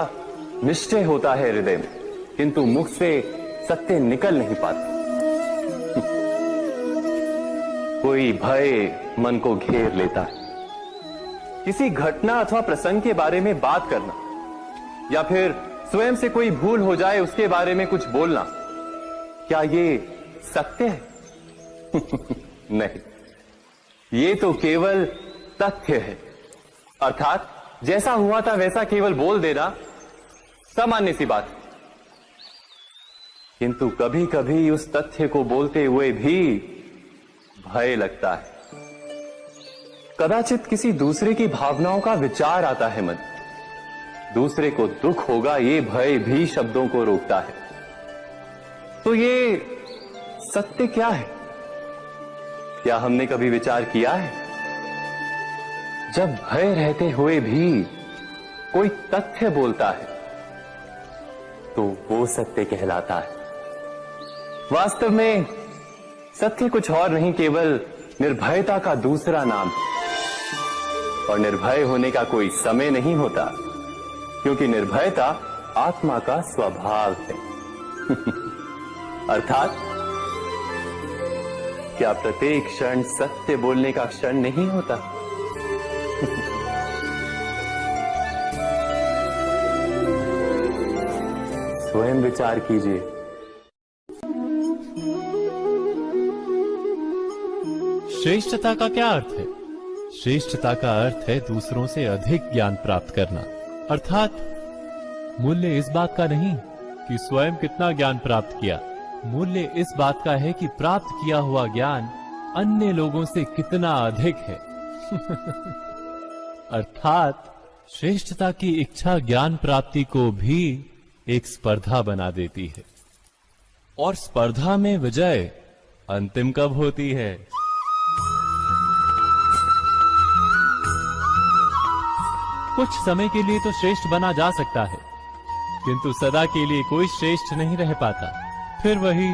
निश्चय होता है हृदय में, किंतु मुख से सत्य निकल नहीं पाता। कोई भय मन को घेर लेता है। किसी घटना अथवा प्रसंग के बारे में बात करना या फिर स्वयं से कोई भूल हो जाए उसके बारे में कुछ बोलना, क्या ये सत्य है? नहीं, ये तो केवल तथ्य है। अर्थात जैसा हुआ था वैसा केवल बोल देना सामान्य सी बात है। किंतु कभी कभी उस तथ्य को बोलते हुए भी भय लगता है। कदाचित किसी दूसरे की भावनाओं का विचार आता है मन, दूसरे को दुख होगा ये भय भी शब्दों को रोकता है। तो ये सत्य क्या है? क्या हमने कभी विचार किया है? जब भय रहते हुए भी कोई तथ्य बोलता है तो वो सत्य कहलाता है। वास्तव में सत्य कुछ और नहीं, केवल निर्भयता का दूसरा नाम है। और निर्भय होने का कोई समय नहीं होता, क्योंकि निर्भयता आत्मा का स्वभाव है। अर्थात क्या प्रत्येक क्षण सत्य बोलने का क्षण नहीं होता? स्वयं विचार कीजिए। श्रेष्ठता का क्या अर्थ है? श्रेष्ठता का अर्थ है दूसरों से अधिक ज्ञान प्राप्त करना। अर्थात मूल्य इस बात का नहीं कि स्वयं कितना ज्ञान प्राप्त किया, मूल्य इस बात का है कि प्राप्त किया हुआ ज्ञान अन्य लोगों से कितना अधिक है। अर्थात श्रेष्ठता की इच्छा ज्ञान प्राप्ति को भी एक स्पर्धा बना देती है, और स्पर्धा में विजय अंतिम कब होती है? कुछ समय के लिए तो श्रेष्ठ बना जा सकता है, किंतु सदा के लिए कोई श्रेष्ठ नहीं रह पाता। फिर वही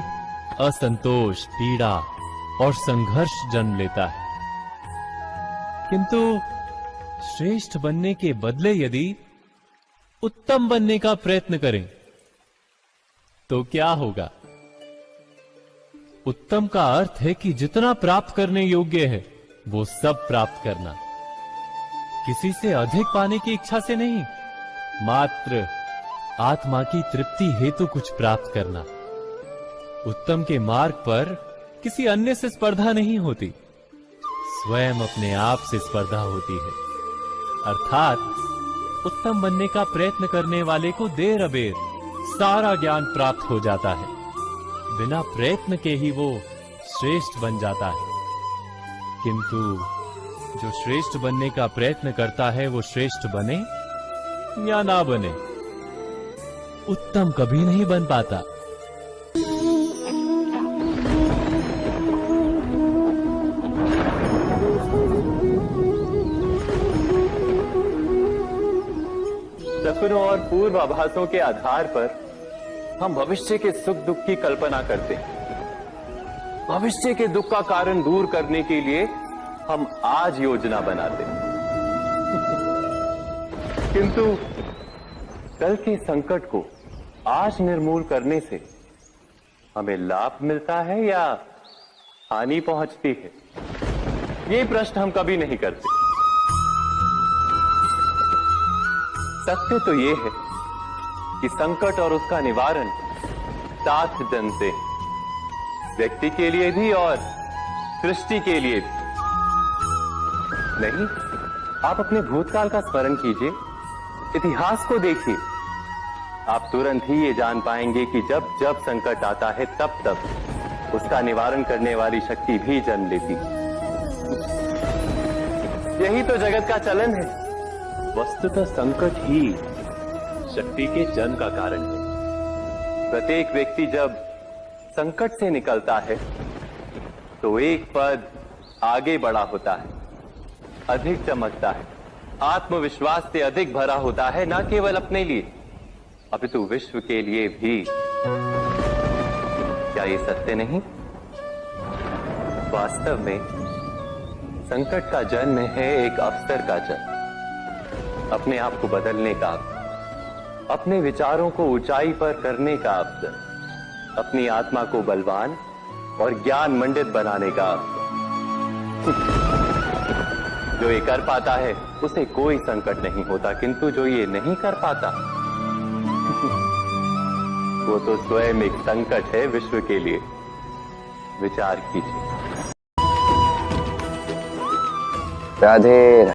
असंतोष, पीड़ा और संघर्ष जन्म लेता है। किंतु श्रेष्ठ बनने के बदले यदि उत्तम बनने का प्रयत्न करें तो क्या होगा? उत्तम का अर्थ है कि जितना प्राप्त करने योग्य है वो सब प्राप्त करना, किसी से अधिक पाने की इच्छा से नहीं, मात्र आत्मा की तृप्ति हेतु कुछ प्राप्त करना। उत्तम के मार्ग पर किसी अन्य से स्पर्धा नहीं होती, स्वयं अपने आप से स्पर्धा होती है। अर्थात उत्तम बनने का प्रयत्न करने वाले को देर अबेर सारा ज्ञान प्राप्त हो जाता है, बिना प्रयत्न के ही वो श्रेष्ठ बन जाता है। किंतु जो श्रेष्ठ बनने का प्रयत्न करता है वो श्रेष्ठ बने या ना बने, उत्तम कभी नहीं बन पाता। सपनों और पूर्वाभासों के आधार पर हम भविष्य के सुख दुख की कल्पना करते हैं। भविष्य के दुख का कारण दूर करने के लिए हम आज योजना बनाते हैं। किंतु कल के संकट को आज निर्मूल करने से हमें लाभ मिलता है या हानि पहुंचती है, ये प्रश्न हम कभी नहीं करते। सत्य तो ये है कि संकट और उसका निवारण साथ जनते हैं, व्यक्ति के लिए भी और सृष्टि के लिए भी। नहीं, आप अपने भूतकाल का स्मरण कीजिए, इतिहास को देखिए, आप तुरंत ही ये जान पाएंगे कि जब जब संकट आता है तब तब उसका निवारण करने वाली शक्ति भी जन्म लेती है। यही तो जगत का चलन है। वस्तुतः संकट ही शक्ति के जन्म का कारण है। प्रत्येक व्यक्ति जब संकट से निकलता है तो एक पद आगे बढ़ा होता है, अधिक चमकता है, आत्मविश्वास से अधिक भरा होता है, न केवल अपने लिए अपितु विश्व के लिए भी। क्या ये सत्य नहीं? वास्तव में संकट का जन्म है एक अवसर का जन्म, अपने आप को बदलने का अवसर, अपने विचारों को ऊंचाई पर करने का अवसर, अपनी आत्मा को बलवान और ज्ञान मंडित बनाने का अवसर। जो ये कर पाता है उसे कोई संकट नहीं होता, किंतु जो ये नहीं कर पाता वो तो स्वयं एक संकट है विश्व के लिए। विचार कीजिए। राधे।